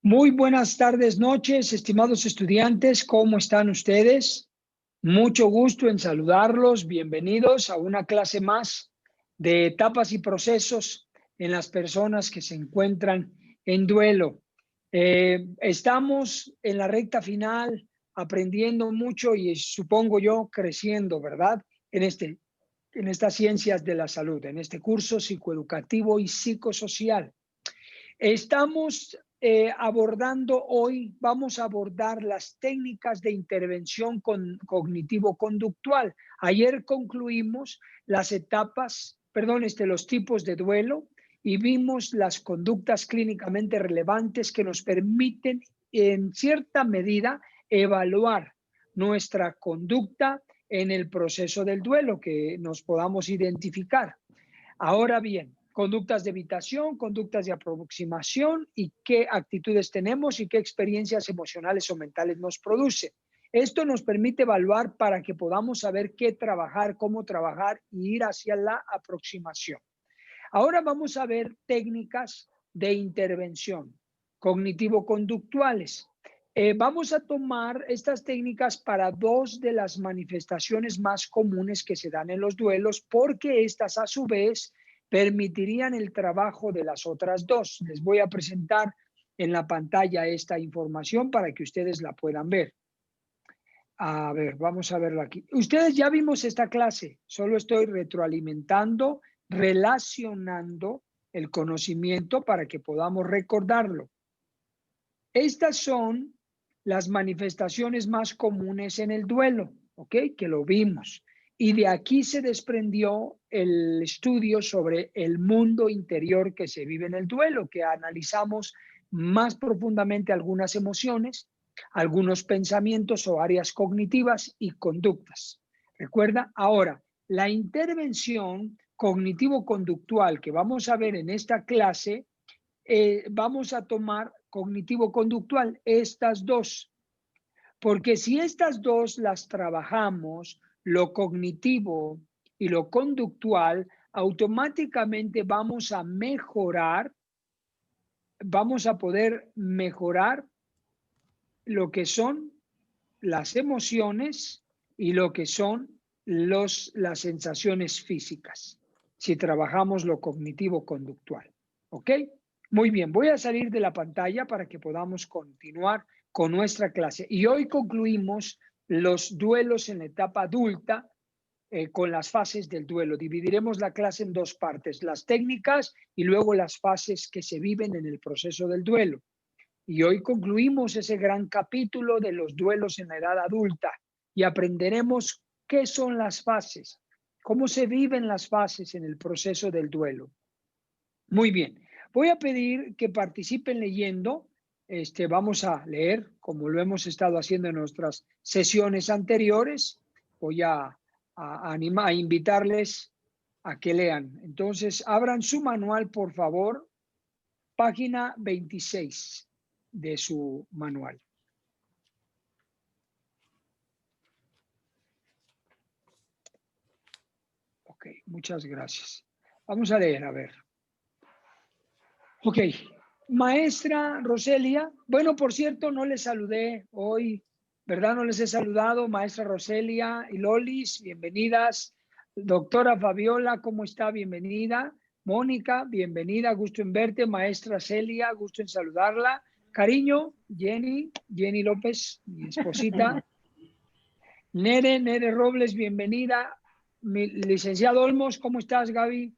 Muy buenas tardes, noches, estimados estudiantes, ¿cómo están ustedes? Mucho gusto en saludarlos, bienvenidos a una clase más de etapas y procesos en las personas que se encuentran en duelo. Estamos en la recta final, aprendiendo mucho y supongo yo creciendo, ¿verdad? En estas ciencias de la salud, en este curso psicoeducativo y psicosocial. Estamos abordando hoy, vamos a abordar las técnicas de intervención cognitivo-conductual. Ayer concluimos las etapas, los tipos de duelo y vimos las conductas clínicamente relevantes que nos permiten en cierta medida evaluar nuestra conducta en el proceso del duelo, que nos podamos identificar. Ahora bien, conductas de evitación, conductas de aproximación y qué actitudes tenemos y qué experiencias emocionales o mentales nos produce. Esto nos permite evaluar para que podamos saber qué trabajar, cómo trabajar y ir hacia la aproximación. Ahora vamos a ver técnicas de intervención cognitivo-conductuales. Vamos a tomar estas técnicas para dos de las manifestaciones más comunes que se dan en los duelos, porque estas a su vez permitirían el trabajo de las otras dos. Les voy a presentar en la pantalla esta información para que ustedes la puedan ver. A ver, vamos a verlo aquí. Ustedes ya vimos esta clase, solo estoy retroalimentando, relacionando el conocimiento para que podamos recordarlo. Estas son las manifestaciones más comunes en el duelo, ¿ok? Que lo vimos. Y de aquí se desprendió el estudio sobre el mundo interior que se vive en el duelo, que analizamos más profundamente algunas emociones, algunos pensamientos o áreas cognitivas y conductas. Recuerda, ahora, la intervención cognitivo-conductual que vamos a ver en esta clase, vamos a tomar cognitivo-conductual, estas dos. Porque si estas dos las trabajamos, lo cognitivo y lo conductual, automáticamente vamos a mejorar, vamos a poder mejorar lo que son las emociones y lo que son las sensaciones físicas, si trabajamos lo cognitivo-conductual. ¿Ok? Muy bien, voy a salir de la pantalla para que podamos continuar con nuestra clase. Y hoy concluimos los duelos en la etapa adulta con las fases del duelo. Dividiremos la clase en dos partes, las técnicas y luego las fases que se viven en el proceso del duelo. Y hoy concluimos ese gran capítulo de los duelos en la edad adulta y aprenderemos qué son las fases, cómo se viven las fases en el proceso del duelo. Muy bien, voy a pedir que participen leyendo. Vamos a leer, como lo hemos estado haciendo en nuestras sesiones anteriores. Voy a invitarles a que lean. Entonces, abran su manual, por favor, página 26 de su manual. Ok, muchas gracias. Vamos a leer, a ver. Ok, maestra Roselia. Bueno, por cierto, no les saludé hoy, ¿verdad? No les he saludado. Maestra Roselia y Lolis, bienvenidas. Doctora Fabiola, ¿cómo está? Bienvenida. Mónica, bienvenida. Gusto en verte. Maestra Celia, gusto en saludarla. Cariño, Jenny López, mi esposita. Nere Robles, bienvenida. Mi licenciado Olmos, ¿cómo estás, Gaby?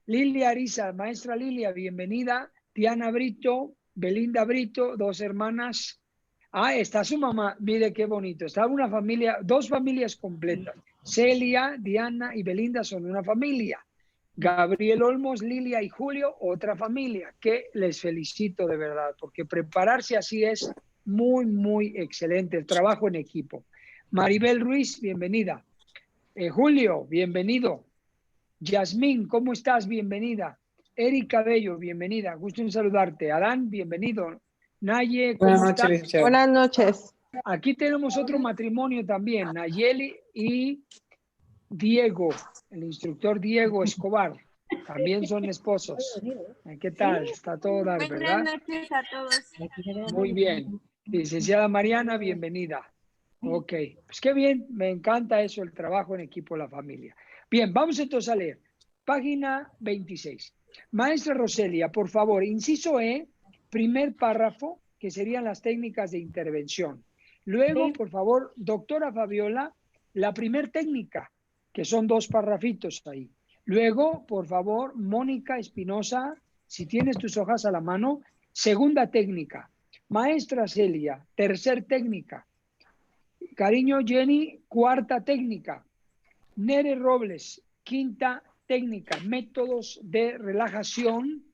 Lilia Ariza, maestra Lilia, bienvenida. Diana Brito, Belinda Brito, dos hermanas. Ah, está su mamá, mire qué bonito. Está una familia, dos familias completas. Celia, Diana y Belinda son una familia. Gabriel Olmos, Lilia y Julio, otra familia. Que les felicito de verdad, porque prepararse así es muy, muy excelente. El trabajo en equipo. Maribel Ruiz, bienvenida. Julio, bienvenido. Yasmín, ¿cómo estás? Bienvenida. Erika Bello, bienvenida. Gusto en saludarte. Adán, bienvenido. Naye, ¿cómo estás? Buenas noches. Aquí tenemos otro matrimonio también, Nayeli y Diego, el instructor Diego Escobar. También son esposos. ¿Qué tal? Está todo dar, ¿verdad? Buenas noches a todos. Muy bien. Licenciada Mariana, bienvenida. Ok, pues qué bien, me encanta eso, el trabajo en equipo, la familia. Bien, vamos entonces a leer. Página 26. Maestra Roselia, por favor, inciso E, primer párrafo, que serían las técnicas de intervención. Luego, por favor, doctora Fabiola, la primer técnica, que son 2 parrafitos ahí. Luego, por favor, Mónica Espinosa, si tienes tus hojas a la mano, segunda técnica. Maestra Celia, tercer técnica. Cariño Jenny, cuarta técnica. Nere Robles, quinta técnica. Métodos de relajación.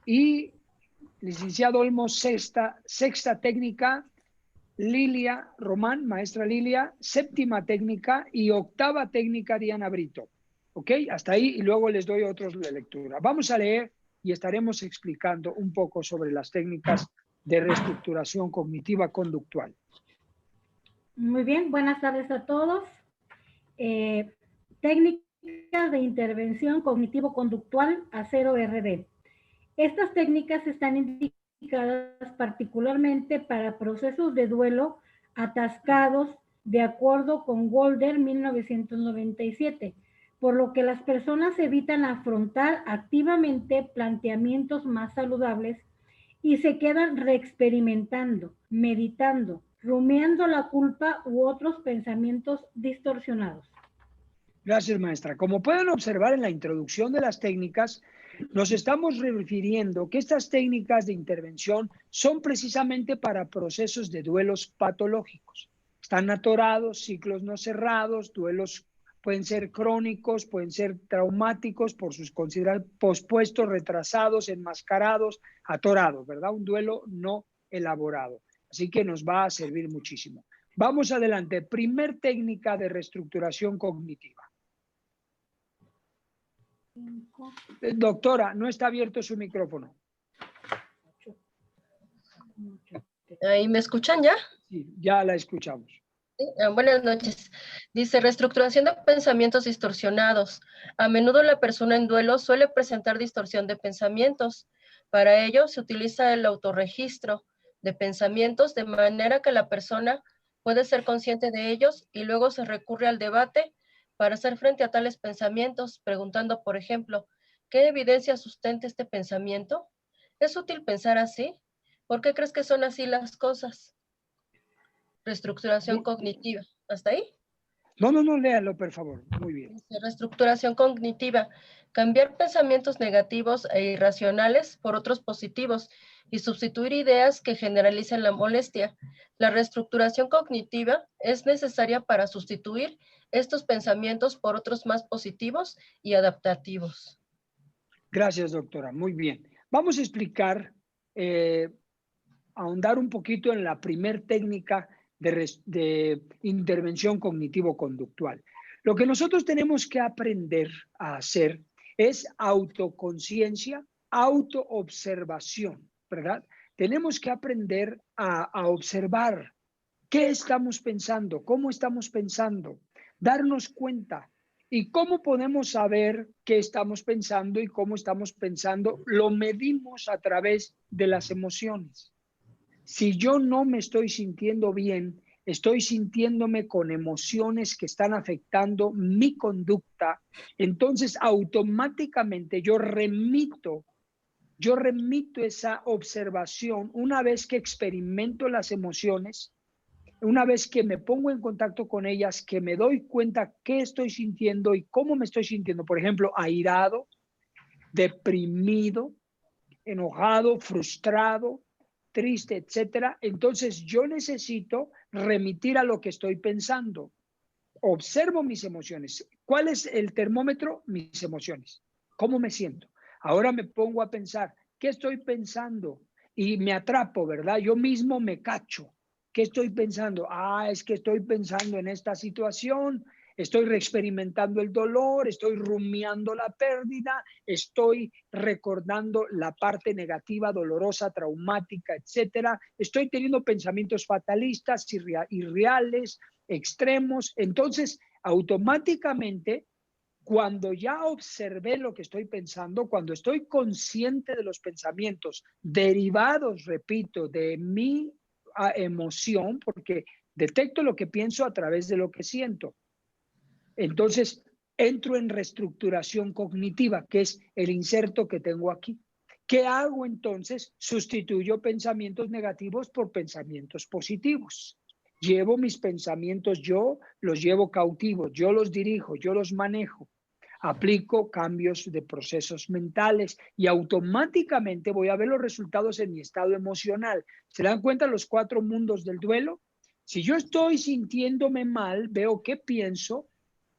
Y licenciado Olmos, sexta técnica. Lilia Román, maestra Lilia, séptima técnica. Y octava técnica, Diana Brito. ¿Ok? Hasta ahí y luego les doy otros de lectura. Vamos a leer y estaremos explicando un poco sobre las técnicas de reestructuración cognitiva conductual. Muy bien, buenas tardes a todos. Técnicas de intervención cognitivo-conductual A0RD. Estas técnicas están indicadas particularmente para procesos de duelo atascados de acuerdo con Golder 1997, por lo que las personas evitan afrontar activamente planteamientos más saludables y se quedan reexperimentando, meditando, rumiando la culpa u otros pensamientos distorsionados. Gracias, maestra. Como pueden observar en la introducción de las técnicas, nos estamos refiriendo que estas técnicas de intervención son precisamente para procesos de duelos patológicos. Están atorados, ciclos no cerrados, duelos pueden ser crónicos, pueden ser traumáticos por sus considerados pospuestos, retrasados, enmascarados, atorados, ¿verdad? Un duelo no elaborado. Así que nos va a servir muchísimo. Vamos adelante. Primer técnica de reestructuración cognitiva. Doctora, no está abierto su micrófono. ¿Ahí me escuchan ya? Sí, ya la escuchamos. Sí, buenas noches. Dice, reestructuración de pensamientos distorsionados. A menudo la persona en duelo suele presentar distorsión de pensamientos. Para ello se utiliza el autorregistro de pensamientos de manera que la persona puede ser consciente de ellos y luego se recurre al debate para hacer frente a tales pensamientos, preguntando, por ejemplo, ¿qué evidencia sustenta este pensamiento? ¿Es útil pensar así? ¿Por qué crees que son así las cosas? Reestructuración cognitiva. ¿Hasta ahí? No, léalo, por favor. Muy bien. Reestructuración cognitiva. Cambiar pensamientos negativos e irracionales por otros positivos y sustituir ideas que generalicen la molestia. La reestructuración cognitiva es necesaria para sustituir estos pensamientos por otros más positivos y adaptativos. Gracias, doctora. Muy bien. Vamos a explicar, ahondar un poquito en la primer técnica de intervención cognitivo-conductual. Lo que nosotros tenemos que aprender a hacer es autoconciencia, autoobservación, ¿verdad? Tenemos que aprender a observar qué estamos pensando, cómo estamos pensando, darnos cuenta. ¿Y cómo podemos saber qué estamos pensando y cómo estamos pensando? Lo medimos a través de las emociones. Si yo no me estoy sintiendo bien, estoy sintiéndome con emociones que están afectando mi conducta, entonces automáticamente yo remito esa observación una vez que experimento las emociones, una vez que me pongo en contacto con ellas, que me doy cuenta qué estoy sintiendo y cómo me estoy sintiendo. Por ejemplo, airado, deprimido, enojado, frustrado, triste, etcétera. Entonces yo necesito remitir a lo que estoy pensando. Observo mis emociones. ¿Cuál es el termómetro? Mis emociones. ¿Cómo me siento? Ahora me pongo a pensar, ¿qué estoy pensando? Y me atrapo, ¿verdad? Yo mismo me cacho. ¿Qué estoy pensando? Es que estoy pensando en esta situación, estoy reexperimentando el dolor, estoy rumiando la pérdida, estoy recordando la parte negativa, dolorosa, traumática, etcétera. Estoy teniendo pensamientos fatalistas, irreales, extremos. Entonces, automáticamente, cuando ya observé lo que estoy pensando, cuando estoy consciente de los pensamientos derivados, repito, de mi emoción, porque detecto lo que pienso a través de lo que siento. Entonces, entro en reestructuración cognitiva, que es el inserto que tengo aquí. ¿Qué hago entonces? Sustituyo pensamientos negativos por pensamientos positivos. Llevo mis pensamientos, yo los llevo cautivos, yo los dirijo, yo los manejo. Aplico cambios de procesos mentales y automáticamente voy a ver los resultados en mi estado emocional. ¿Se dan cuenta los 4 mundos del duelo? Si yo estoy sintiéndome mal, veo qué pienso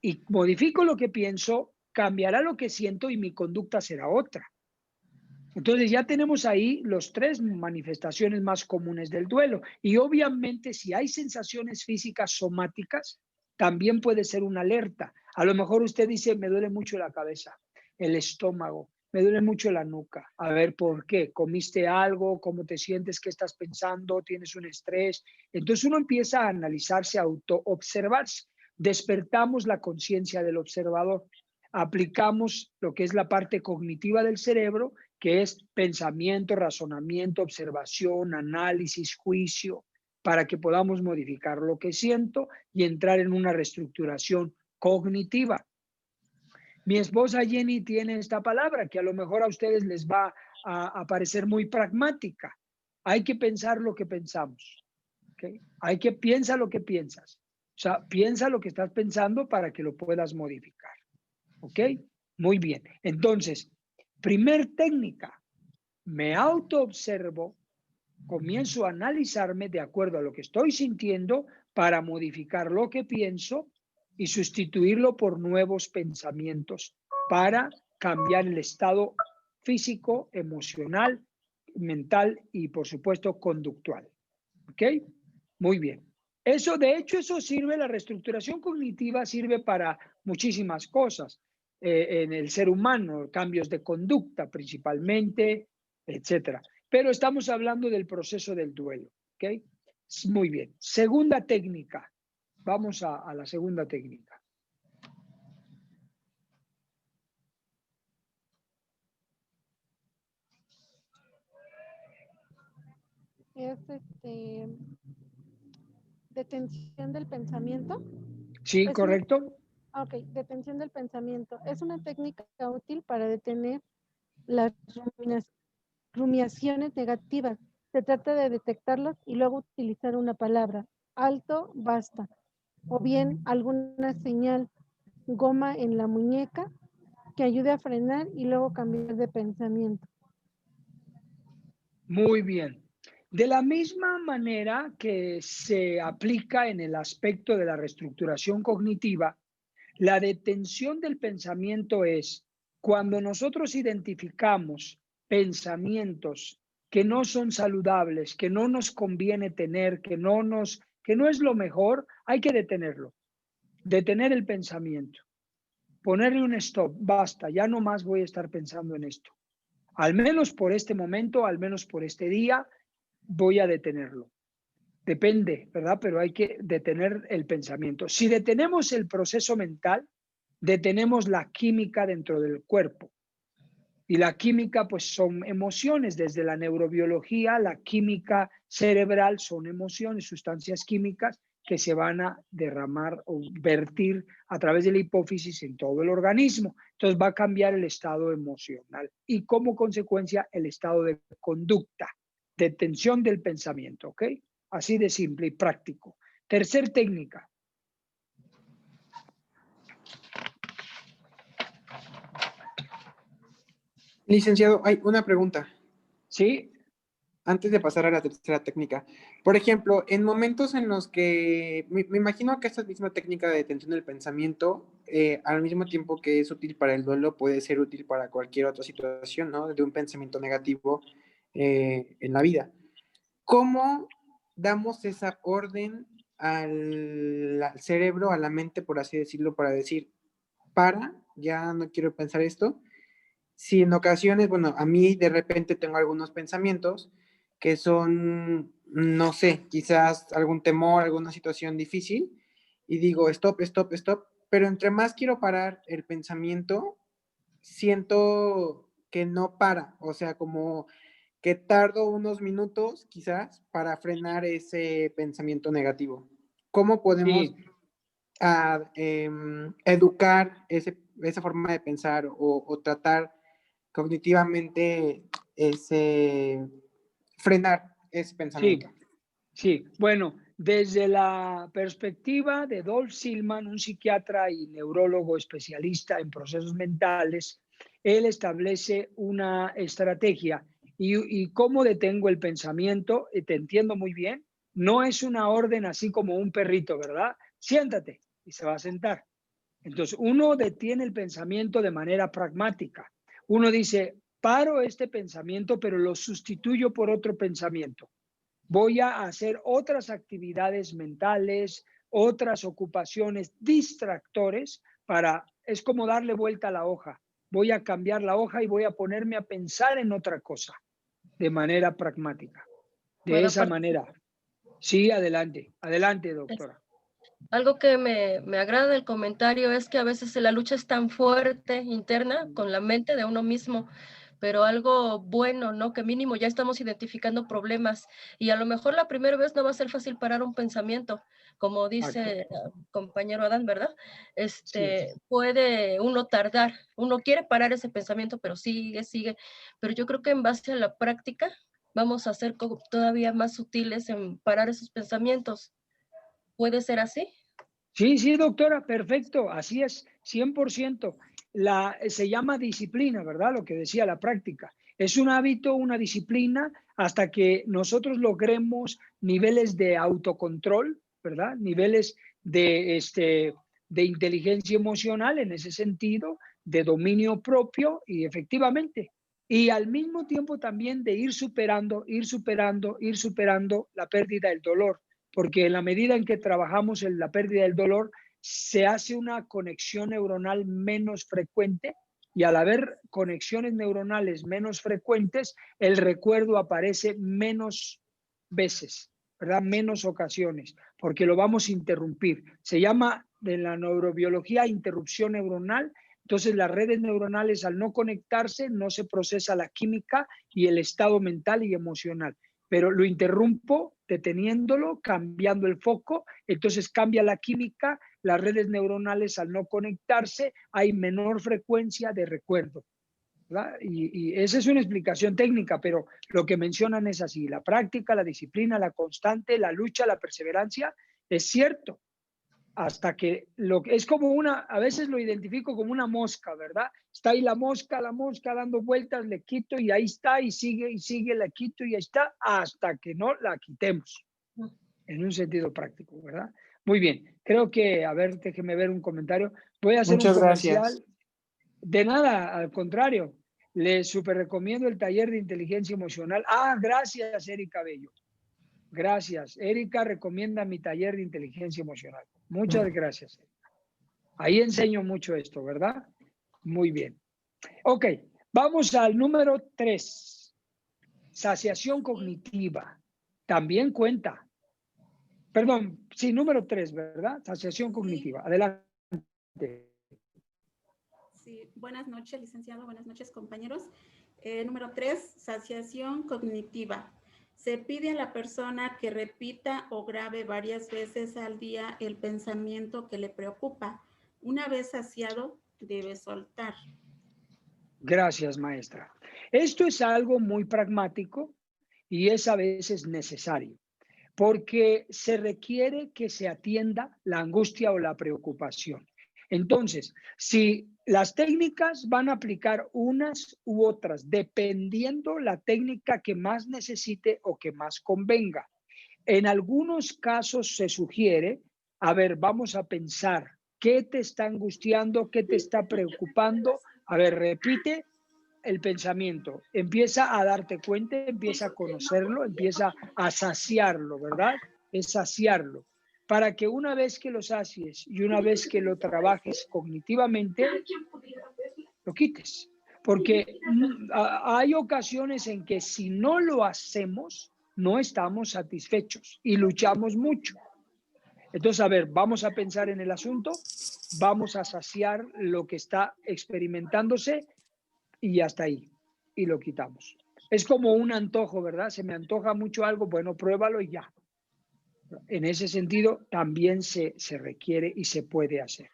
y modifico lo que pienso, cambiará lo que siento y mi conducta será otra. Entonces ya tenemos ahí los 3 manifestaciones más comunes del duelo. Y obviamente si hay sensaciones físicas somáticas, también puede ser una alerta. A lo mejor usted dice, me duele mucho la cabeza, el estómago, me duele mucho la nuca. A ver, ¿por qué? ¿Comiste algo? ¿Cómo te sientes? ¿Qué estás pensando? ¿Tienes un estrés? Entonces uno empieza a analizarse, a auto-observarse. Despertamos la conciencia del observador. Aplicamos lo que es la parte cognitiva del cerebro, que es pensamiento, razonamiento, observación, análisis, juicio, para que podamos modificar lo que siento y entrar en una reestructuración cognitiva. Mi esposa Jenny tiene esta palabra que a lo mejor a ustedes les va a parecer muy pragmática. Hay que pensar lo que pensamos. ¿Okay? Piensa lo que piensas. O sea, piensa lo que estás pensando para que lo puedas modificar. ¿Ok? Muy bien. Entonces, primer técnica, me autoobservo, comienzo a analizarme de acuerdo a lo que estoy sintiendo para modificar lo que pienso y sustituirlo por nuevos pensamientos para cambiar el estado físico, emocional, mental y, por supuesto, conductual. ¿Ok? Muy bien. Eso, de hecho, eso sirve, la reestructuración cognitiva sirve para muchísimas cosas en el ser humano, cambios de conducta principalmente, etcétera. Pero estamos hablando del proceso del duelo, ¿ok? Muy bien. Segunda técnica. Vamos a la segunda técnica. Es detención del pensamiento. Sí, Es correcto. Ok, detención del pensamiento. Es una técnica útil para detener las rumiaciones negativas. Se trata de detectarlas y luego utilizar una palabra, alto, basta, o bien alguna señal, goma en la muñeca, que ayude a frenar y luego cambiar de pensamiento. Muy bien. De la misma manera que se aplica en el aspecto de la reestructuración cognitiva, la detención del pensamiento es cuando nosotros identificamos pensamientos que no son saludables, que no nos conviene tener, que no es lo mejor, hay que detenerlo. Detener el pensamiento. Ponerle un stop, basta, ya no más voy a estar pensando en esto. Al menos por este momento, al menos por este día, voy a detenerlo. Depende, ¿verdad? Pero hay que detener el pensamiento. Si detenemos el proceso mental, detenemos la química dentro del cuerpo. Y la química, pues son emociones. Desde la neurobiología, la química cerebral son emociones, sustancias químicas que se van a derramar o vertir a través de la hipófisis en todo el organismo. Entonces va a cambiar el estado emocional y como consecuencia el estado de conducta, detención del pensamiento, ¿ok? Así de simple y práctico. Tercer técnica. Licenciado, hay una pregunta. ¿Sí? Antes de pasar a la tercera técnica. Por ejemplo, en momentos en los que, me imagino que esta misma técnica de detención del pensamiento, al mismo tiempo que es útil para el duelo, puede ser útil para cualquier otra situación, ¿no? De un pensamiento negativo en la vida. ¿Cómo damos esa orden al cerebro, a la mente, por así decirlo, para decir, ya no quiero pensar esto? Si en ocasiones, bueno, a mí de repente tengo algunos pensamientos que son, no sé, quizás algún temor, alguna situación difícil, y digo, stop, stop, stop, pero entre más quiero parar el pensamiento, siento que no para, o sea, como que tardo unos minutos quizás para frenar ese pensamiento negativo. ¿Cómo podemos Sí, educar esa forma de pensar o tratar cognitivamente frenar ese sí. pensamiento? Sí, bueno, desde la perspectiva de Dolph Silman, un psiquiatra y neurólogo especialista en procesos mentales, él establece una estrategia. ¿Y cómo detengo el pensamiento? Te entiendo muy bien. No es una orden así como un perrito, ¿verdad? Siéntate y se va a sentar. Entonces, uno detiene el pensamiento de manera pragmática. Uno dice, paro este pensamiento, pero lo sustituyo por otro pensamiento. Voy a hacer otras actividades mentales, otras ocupaciones, distractores es como darle vuelta a la hoja. Voy a cambiar la hoja y voy a ponerme a pensar en otra cosa de manera pragmática. De ¿Puedo esa participar? manera. Sí, adelante, adelante, doctora. Algo que me agrada del comentario es que a veces la lucha es tan fuerte interna con la mente de uno mismo, pero algo bueno, ¿no? Que mínimo ya estamos identificando problemas y a lo mejor la primera vez no va a ser fácil parar un pensamiento, como dice compañero Adán, ¿verdad? Sí. Puede uno tardar, uno quiere parar ese pensamiento, pero sigue, pero yo creo que en base a la práctica vamos a ser todavía más sutiles en parar esos pensamientos. ¿Puede ser así? Sí, sí, doctora, perfecto, así es, 100%. Se llama disciplina, ¿verdad? Lo que decía la práctica. Es un hábito, una disciplina, hasta que nosotros logremos niveles de autocontrol, ¿verdad? Niveles de inteligencia emocional en ese sentido, de dominio propio y efectivamente. Y al mismo tiempo también de ir superando la pérdida del dolor, porque en la medida en que trabajamos en la pérdida del dolor, se hace una conexión neuronal menos frecuente y al haber conexiones neuronales menos frecuentes, el recuerdo aparece menos veces, ¿verdad? Menos ocasiones, porque lo vamos a interrumpir. Se llama en la neurobiología interrupción neuronal. Entonces, las redes neuronales, al no conectarse, no se procesa la química y el estado mental y emocional, pero lo interrumpo deteniéndolo, cambiando el foco, entonces cambia la química, las redes neuronales al no conectarse hay menor frecuencia de recuerdo, ¿verdad? Y esa es una explicación técnica, pero lo que mencionan es así, la práctica, la disciplina, la constante, la lucha, la perseverancia, es cierto, hasta que es como a veces lo identifico como una mosca, ¿verdad? Está ahí la mosca dando vueltas, le quito y ahí está y sigue, la quito y ahí está hasta que no la quitemos, en un sentido práctico, ¿verdad? Muy bien, creo que, a ver, déjeme ver un comentario. Voy a hacer un Muchas gracias. comercial. De nada, al contrario, le súper recomiendo el taller de inteligencia emocional. Gracias, Erika Bello. Gracias. Erika recomienda mi taller de inteligencia emocional. Muchas gracias. Ahí enseño mucho esto, ¿verdad? Muy bien. Ok, vamos al número 3. Saciación cognitiva. También cuenta. Perdón, sí, número 3, ¿verdad? Saciación cognitiva. Adelante. Sí, buenas noches, licenciado. Buenas noches, compañeros. Número 3, saciación cognitiva. Se pide a la persona que repita o grabe varias veces al día el pensamiento que le preocupa. Una vez saciado, debe soltar. Gracias, maestra. Esto es algo muy pragmático y es a veces necesario, porque se requiere que se atienda la angustia o la preocupación. Entonces, si las técnicas van a aplicar unas u otras, dependiendo la técnica que más necesite o que más convenga. En algunos casos se sugiere, a ver, vamos a pensar, ¿qué te está angustiando? ¿Qué te está preocupando? A ver, repite el pensamiento, empieza a darte cuenta, empieza a conocerlo, empieza a saciarlo, ¿verdad? Es saciarlo. Para que una vez que lo sacies y una vez que lo trabajes cognitivamente, lo quites. Porque hay ocasiones en que si no lo hacemos, no estamos satisfechos y luchamos mucho. Entonces, a ver, vamos a pensar en el asunto, vamos a saciar lo que está experimentándose y hasta ahí, y lo quitamos. Es como un antojo, ¿verdad? Se me antoja mucho algo, bueno, pruébalo y ya. En ese sentido, también se requiere y se puede hacer.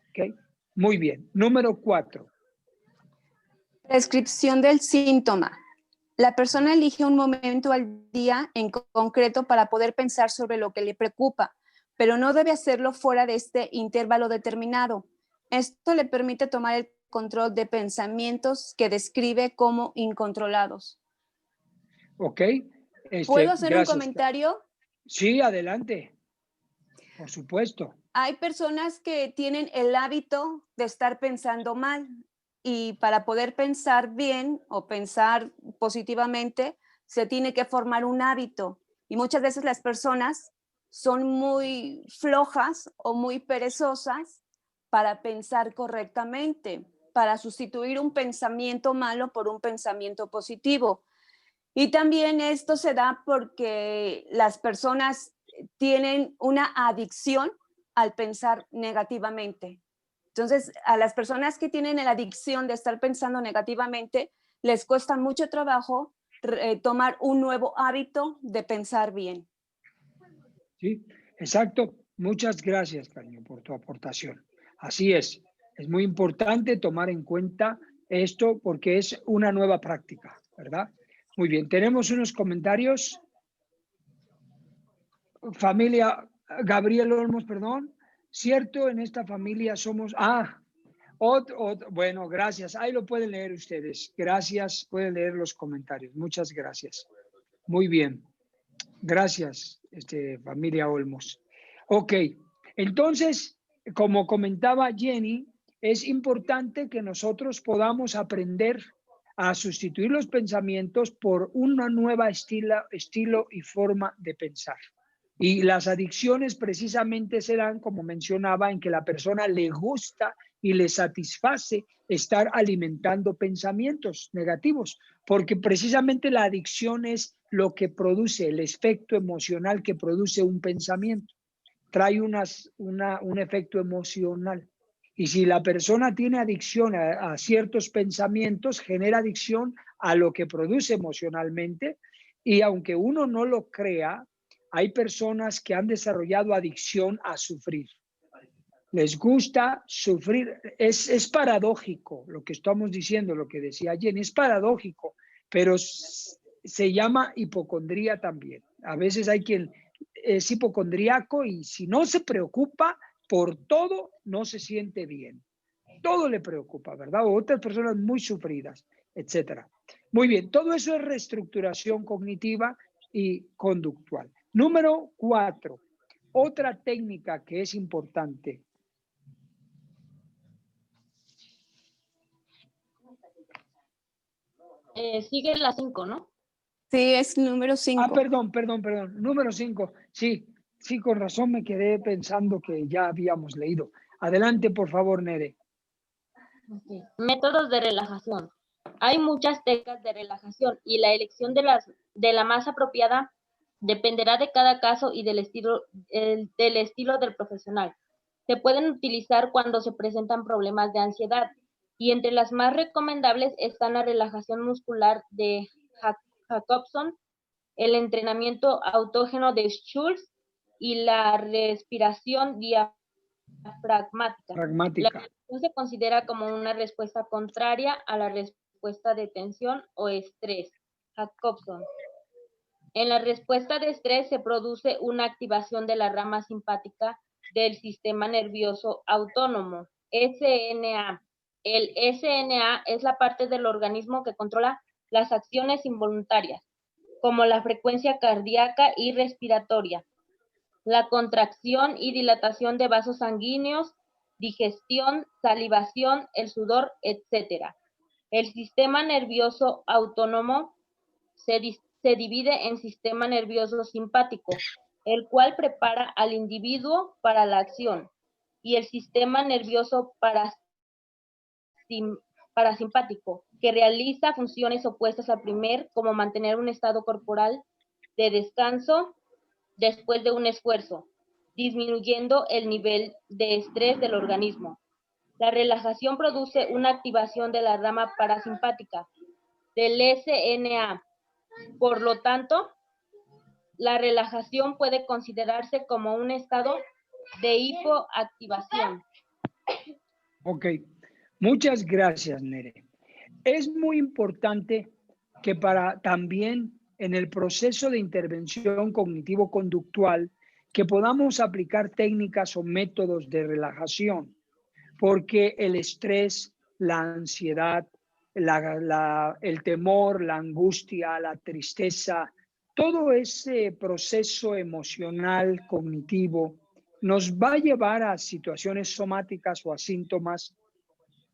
¿Ok? Muy bien. Número 4. Descripción del síntoma. La persona elige un momento al día en concreto para poder pensar sobre lo que le preocupa, pero no debe hacerlo fuera de este intervalo determinado. Esto le permite tomar el control de pensamientos que describe como incontrolados. ¿Ok? ¿Puedo hacer gracias. un comentario? Sí, adelante. Por supuesto. Hay personas que tienen el hábito de estar pensando mal y para poder pensar bien o pensar positivamente se tiene que formar un hábito y muchas veces las personas son muy flojas o muy perezosas para pensar correctamente, para sustituir un pensamiento malo por un pensamiento positivo. Y también esto se da porque las personas tienen una adicción al pensar negativamente. Entonces, a las personas que tienen la adicción de estar pensando negativamente, les cuesta mucho trabajo tomar un nuevo hábito de pensar bien. Sí, exacto. Muchas gracias, cariño, por tu aportación. Así es. Es muy importante tomar en cuenta esto porque es una nueva práctica, ¿verdad? Muy bien. Tenemos unos comentarios. Familia Gabriel Olmos, perdón. Cierto, en esta familia somos... bueno, gracias. Ahí lo pueden leer ustedes. Gracias. Pueden leer los comentarios. Muchas gracias. Muy bien. Gracias, familia Olmos. Ok, entonces, como comentaba Jenny, es importante que nosotros podamos aprender a sustituir los pensamientos por una nueva estilo y forma de pensar. Y las adicciones precisamente se dan, como mencionaba, en que la persona le gusta y le satisface estar alimentando pensamientos negativos, porque precisamente la adicción es lo que produce, el efecto emocional que produce un pensamiento. Trae un efecto emocional. Y si la persona tiene adicción a ciertos pensamientos, genera adicción a lo que produce emocionalmente. Y aunque uno no lo crea, hay personas que han desarrollado adicción a sufrir. Les gusta sufrir. Es paradójico lo que estamos diciendo, lo que decía Jenny, es paradójico, pero se llama hipocondría también. A veces hay quien es hipocondríaco y si no se preocupa por todo, no se siente bien. Todo le preocupa, ¿verdad? O otras personas muy sufridas, etcétera. Muy bien, todo eso es reestructuración cognitiva y conductual. Número 4, otra técnica que es importante. Sigue la 5, ¿no? Sí, es número 5. Perdón. Número 5. Sí, con razón me quedé pensando que ya habíamos leído. Adelante, por favor, Nere. Okay. Métodos de relajación. Hay muchas técnicas de relajación y la elección de la más apropiada dependerá de cada caso y del estilo del profesional. Se pueden utilizar cuando se presentan problemas de ansiedad y entre las más recomendables están la relajación muscular de Jacobson, el entrenamiento autógeno de Schultz y la respiración diafragmática. La respiración se considera como una respuesta contraria a la respuesta de tensión o estrés. Jacobson. En la respuesta de estrés se produce una activación de la rama simpática del sistema nervioso autónomo, SNA. El SNA es la parte del organismo que controla las acciones involuntarias, como la frecuencia cardíaca y respiratoria, la contracción y dilatación de vasos sanguíneos, digestión, salivación, el sudor, etc. El sistema nervioso autónomo se divide en sistema nervioso simpático, el cual prepara al individuo para la acción, y el sistema nervioso parasimpático, que realiza funciones opuestas al primer, como mantener un estado corporal de descanso después de un esfuerzo. disminuyendo el nivel de estrés del organismo. La relajación produce una activación de la rama parasimpática del SNA. Por lo tanto, la relajación puede considerarse como un estado de hipoactivación. Ok, muchas gracias, Nere. Es muy importante que también en el proceso de intervención cognitivo-conductual que podamos aplicar técnicas o métodos de relajación, porque el estrés, la ansiedad, el temor, la angustia, la tristeza, todo ese proceso emocional, cognitivo, nos va a llevar a situaciones somáticas o a síntomas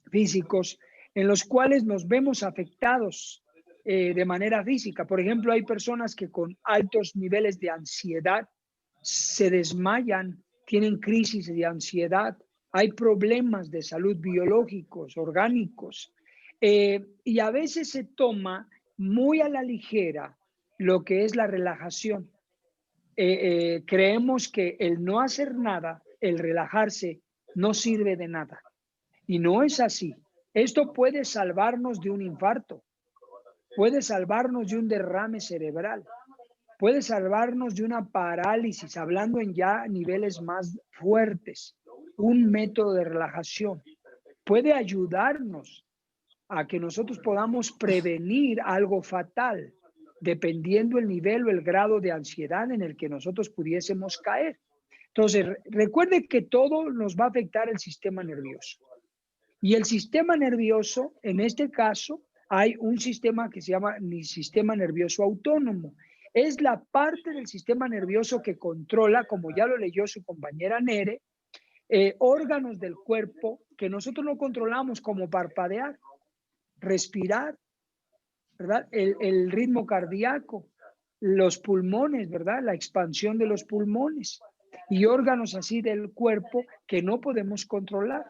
físicos en los cuales nos vemos afectados de manera física. Por ejemplo, hay personas que con altos niveles de ansiedad se desmayan, tienen crisis de ansiedad, hay problemas de salud biológicos, orgánicos, y a veces se toma muy a la ligera lo que es la relajación. Creemos que el no hacer nada, el relajarse, no sirve de nada. Y no es así. Esto puede salvarnos de un infarto, puede salvarnos de un derrame cerebral, puede salvarnos de una parálisis, hablando en ya niveles más fuertes. Un método de relajación puede ayudarnos a que nosotros podamos prevenir algo fatal, dependiendo el nivel o el grado de ansiedad en el que nosotros pudiésemos caer. Entonces, recuerde que todo nos va a afectar el sistema nervioso. Y el sistema nervioso, en este caso, hay un sistema que se llama sistema nervioso autónomo. Es la parte del sistema nervioso que controla, como ya lo leyó su compañera Nere, órganos del cuerpo que nosotros no controlamos, como parpadear, respirar, ¿verdad? El ritmo cardíaco, los pulmones, ¿verdad? La expansión de los pulmones y órganos así del cuerpo que no podemos controlar.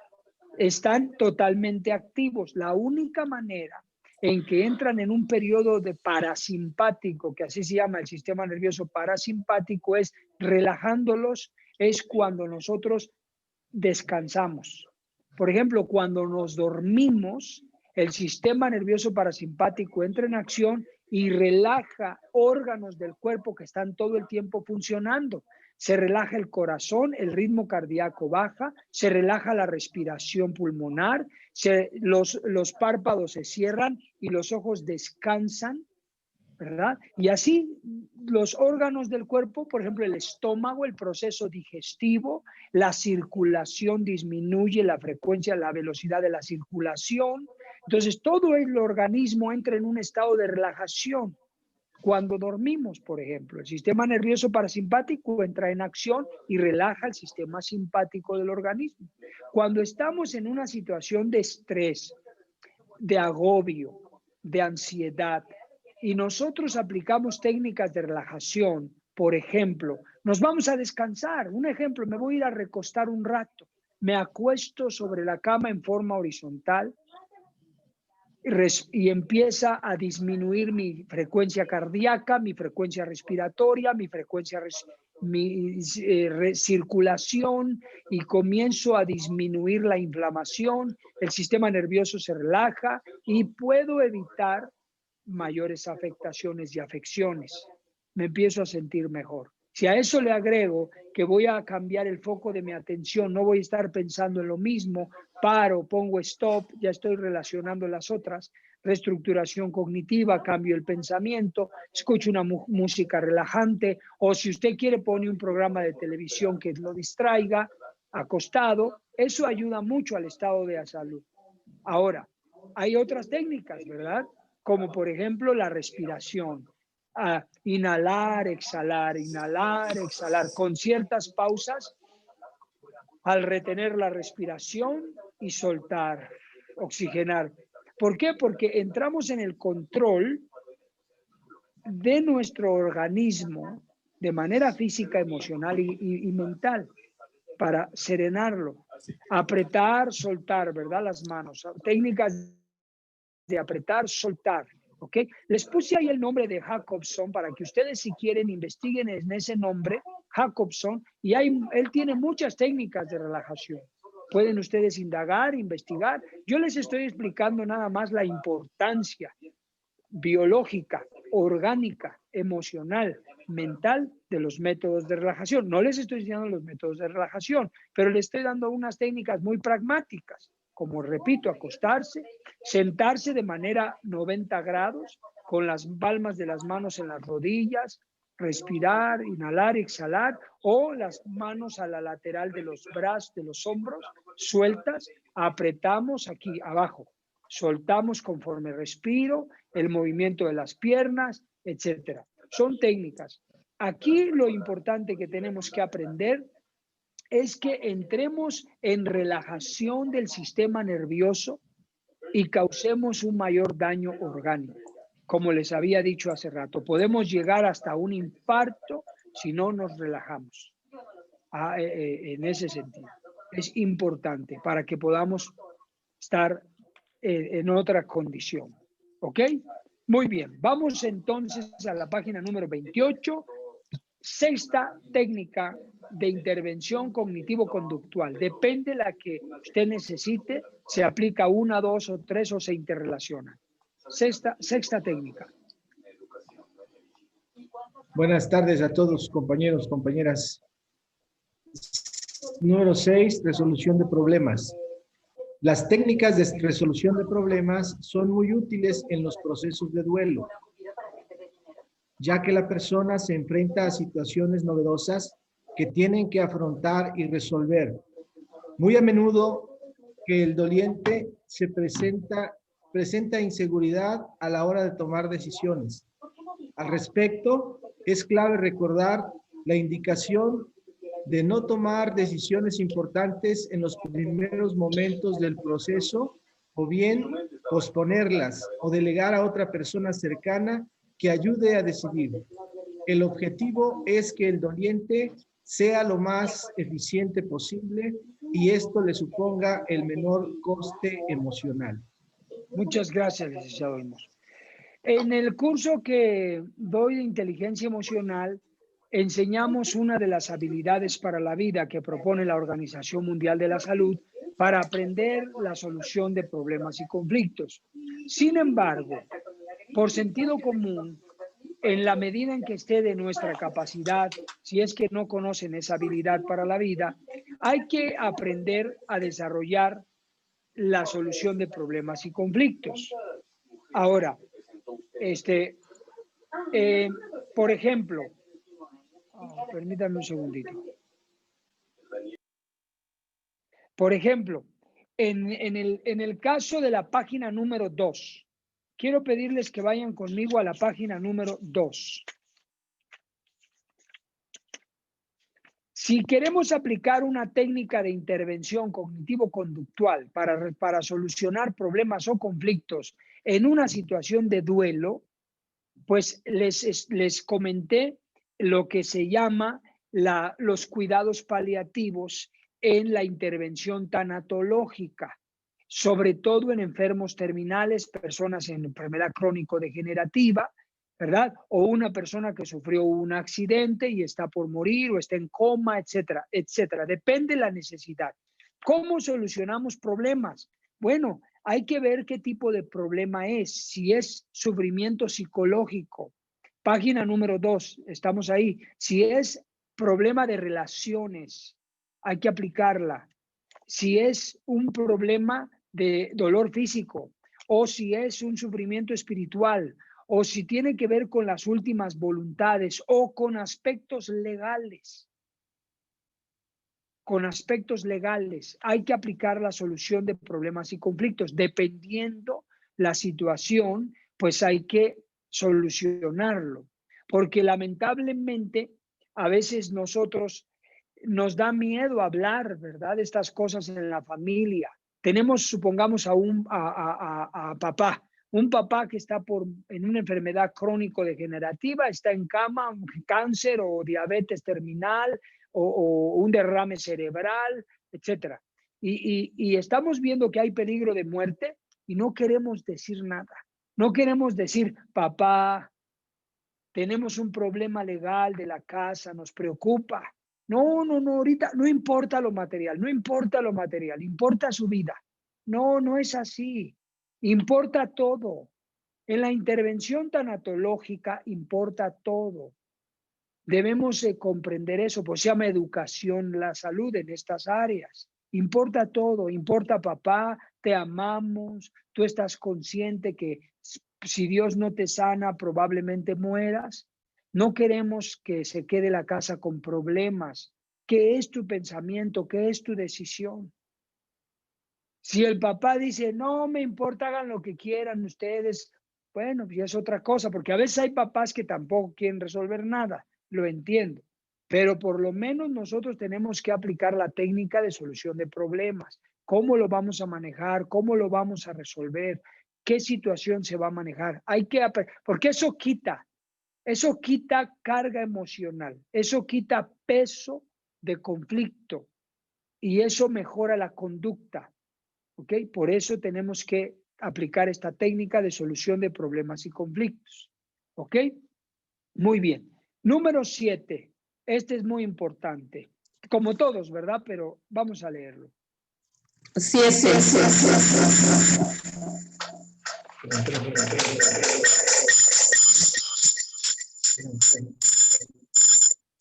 Están totalmente activos. La única manera en que entran en un periodo de parasimpático, que así se llama el sistema nervioso parasimpático, es relajándolos, es cuando nosotros descansamos. Por ejemplo, cuando nos dormimos, el sistema nervioso parasimpático entra en acción y relaja órganos del cuerpo que están todo el tiempo funcionando. Se relaja el corazón, el ritmo cardíaco baja, se relaja la respiración pulmonar, los párpados se cierran y los ojos descansan, ¿verdad? Y así los órganos del cuerpo, por ejemplo, el estómago, el proceso digestivo, la circulación disminuye, la frecuencia, la velocidad de la circulación. Entonces, todo el organismo entra en un estado de relajación. Cuando dormimos, por ejemplo, el sistema nervioso parasimpático entra en acción y relaja el sistema simpático del organismo. Cuando estamos en una situación de estrés, de agobio, de ansiedad, y nosotros aplicamos técnicas de relajación, por ejemplo, nos vamos a descansar. Un ejemplo, me voy a ir a recostar un rato, me acuesto sobre la cama en forma horizontal, y empieza a disminuir mi frecuencia cardíaca, mi frecuencia respiratoria, mi frecuencia, circulación, y comienzo a disminuir la inflamación, el sistema nervioso se relaja y puedo evitar mayores afectaciones y afecciones. Me empiezo a sentir mejor. Si a eso le agrego que voy a cambiar el foco de mi atención, no voy a estar pensando en lo mismo, paro, pongo stop, ya estoy relacionando las otras, reestructuración cognitiva, cambio el pensamiento, escucho una música relajante, o si usted quiere pone un programa de televisión que lo distraiga, acostado, eso ayuda mucho al estado de salud. Ahora, hay otras técnicas, ¿verdad? Como por ejemplo la respiración. Inhalar, exhalar, con ciertas pausas al retener la respiración y soltar, oxigenar. ¿Por qué? Porque entramos en el control de nuestro organismo de manera física, emocional y mental para serenarlo. Apretar, soltar, ¿verdad? Las manos. Técnicas de apretar, soltar. ¿Ok? Les puse ahí el nombre de Jacobson para que ustedes, si quieren, investiguen en ese nombre Jacobson, y él tiene muchas técnicas de relajación. Pueden ustedes indagar, investigar. Yo les estoy explicando nada más la importancia biológica, orgánica, emocional, mental de los métodos de relajación. No les estoy diciendo los métodos de relajación, pero les estoy dando unas técnicas muy pragmáticas, como repito, acostarse, sentarse de manera 90 grados, con las palmas de las manos en las rodillas, respirar, inhalar, exhalar, o las manos a la lateral de los brazos, de los hombros, sueltas, apretamos aquí abajo, soltamos conforme respiro, el movimiento de las piernas, etcétera. Son técnicas. Aquí lo importante que tenemos que aprender es que entremos en relajación del sistema nervioso y causemos un mayor daño orgánico. Como les había dicho hace rato, podemos llegar hasta un infarto si no nos relajamos. En ese sentido, es importante para que podamos estar en otra condición. ¿Ok? Muy bien, vamos entonces a la página número 28, sexta técnica de intervención cognitivo-conductual. Depende de la que usted necesite, se aplica una, dos o tres o se interrelaciona. Sexta técnica. Buenas tardes a todos, compañeros, compañeras. Número 6, resolución de problemas. Las técnicas de resolución de problemas son muy útiles en los procesos de duelo, ya que la persona se enfrenta a situaciones novedosas que tienen que afrontar y resolver. Muy a menudo que el doliente se presenta inseguridad a la hora de tomar decisiones. Al respecto, es clave recordar la indicación de no tomar decisiones importantes en los primeros momentos del proceso o bien posponerlas o delegar a otra persona cercana que ayude a decidir. El objetivo es que el doliente sea lo más eficiente posible y esto le suponga el menor coste emocional. Muchas gracias, licenciado Olmos. En el curso que doy de inteligencia emocional, enseñamos una de las habilidades para la vida que propone la Organización Mundial de la Salud para aprender la solución de problemas y conflictos. Sin embargo, por sentido común, en la medida en que esté de nuestra capacidad, si es que no conocen esa habilidad para la vida, hay que aprender a desarrollar la solución de problemas y conflictos. Ahora, por ejemplo, permítanme un segundito. Por ejemplo, en el caso de la página número 2, quiero pedirles que vayan conmigo a la página número 2. Si queremos aplicar una técnica de intervención cognitivo-conductual para solucionar problemas o conflictos en una situación de duelo, pues les comenté lo que se llama los cuidados paliativos en la intervención tanatológica, sobre todo en enfermos terminales, personas en enfermedad crónico-degenerativa, ¿verdad? O una persona que sufrió un accidente y está por morir o está en coma, etcétera, etcétera. Depende de la necesidad. ¿Cómo solucionamos problemas? Bueno, hay que ver qué tipo de problema es. Si es sufrimiento psicológico, página número 2, estamos ahí. Si es problema de relaciones, hay que aplicarla. Si es un problema de dolor físico, o si es un sufrimiento espiritual, o si tiene que ver con las últimas voluntades o con aspectos legales. Con aspectos legales hay que aplicar la solución de problemas y conflictos. Dependiendo la situación, pues hay que solucionarlo. Porque lamentablemente a veces nos da miedo hablar, ¿verdad? De estas cosas en la familia. Tenemos, supongamos, a papá. Un papá que está en una enfermedad crónico-degenerativa, está en cama, cáncer o diabetes terminal o un derrame cerebral, etcétera. Y estamos viendo que hay peligro de muerte y no queremos decir nada. No queremos decir, papá, tenemos un problema legal de la casa, nos preocupa. No, ahorita no importa lo material, importa su vida. No es así. Importa todo. En la intervención tanatológica importa todo. Debemos comprender eso, pues se llama educación, la salud en estas áreas. Importa todo, importa papá, te amamos, tú estás consciente que si Dios no te sana, probablemente mueras. No queremos que se quede la casa con problemas. ¿Qué es tu pensamiento? ¿Qué es tu decisión? Si el papá dice, no me importa, hagan lo que quieran ustedes, bueno, pues ya es otra cosa, porque a veces hay papás que tampoco quieren resolver nada, lo entiendo, pero por lo menos nosotros tenemos que aplicar la técnica de solución de problemas. ¿Cómo lo vamos a manejar? ¿Cómo lo vamos a resolver? ¿Qué situación se va a manejar? Porque eso quita carga emocional, eso quita peso de conflicto y eso mejora la conducta. ¿Ok? Por eso tenemos que aplicar esta técnica de solución de problemas y conflictos. ¿Ok? Muy bien. Número 7. Este es muy importante. Como todos, ¿verdad? Pero vamos a leerlo. 7.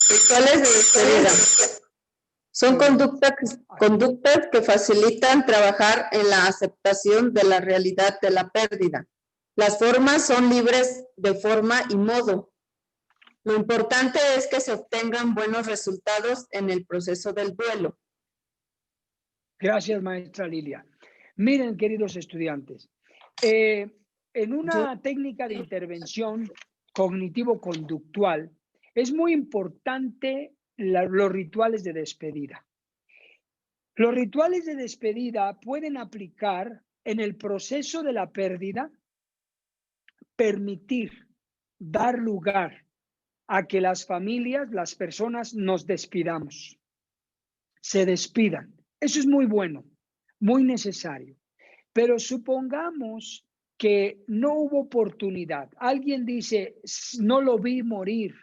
Rituales de despedida. Son conductas que facilitan trabajar en la aceptación de la realidad de la pérdida. Las formas son libres de forma y modo. Lo importante es que se obtengan buenos resultados en el proceso del duelo. Gracias, maestra Lilia. Miren, queridos estudiantes, en una técnica de intervención cognitivo-conductual es muy importante los rituales de despedida. Los rituales de despedida pueden aplicar en el proceso de la pérdida, permitir, dar lugar a que las familias, las personas nos despidamos, se despidan. Eso es muy bueno, muy necesario. Pero supongamos que no hubo oportunidad. Alguien dice, no lo vi morir,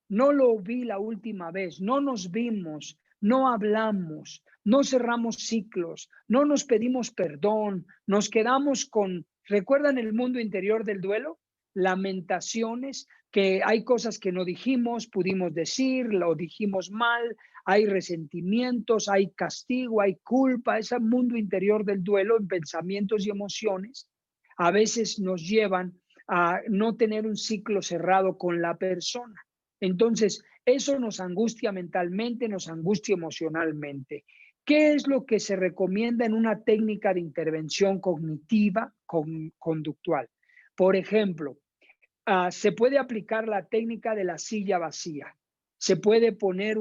no lo vi la última vez, no nos vimos, no hablamos, no cerramos ciclos, no nos pedimos perdón, nos quedamos con, ¿recuerdan el mundo interior del duelo? Lamentaciones, que hay cosas que no dijimos, pudimos decir, lo dijimos mal, hay resentimientos, hay castigo, hay culpa. Ese mundo interior del duelo en pensamientos y emociones a veces nos llevan a no tener un ciclo cerrado con la persona. Entonces, eso nos angustia mentalmente, nos angustia emocionalmente. ¿Qué es lo que se recomienda en una técnica de intervención cognitiva conductual? Por ejemplo, se puede aplicar la técnica de la silla vacía. Se puede poner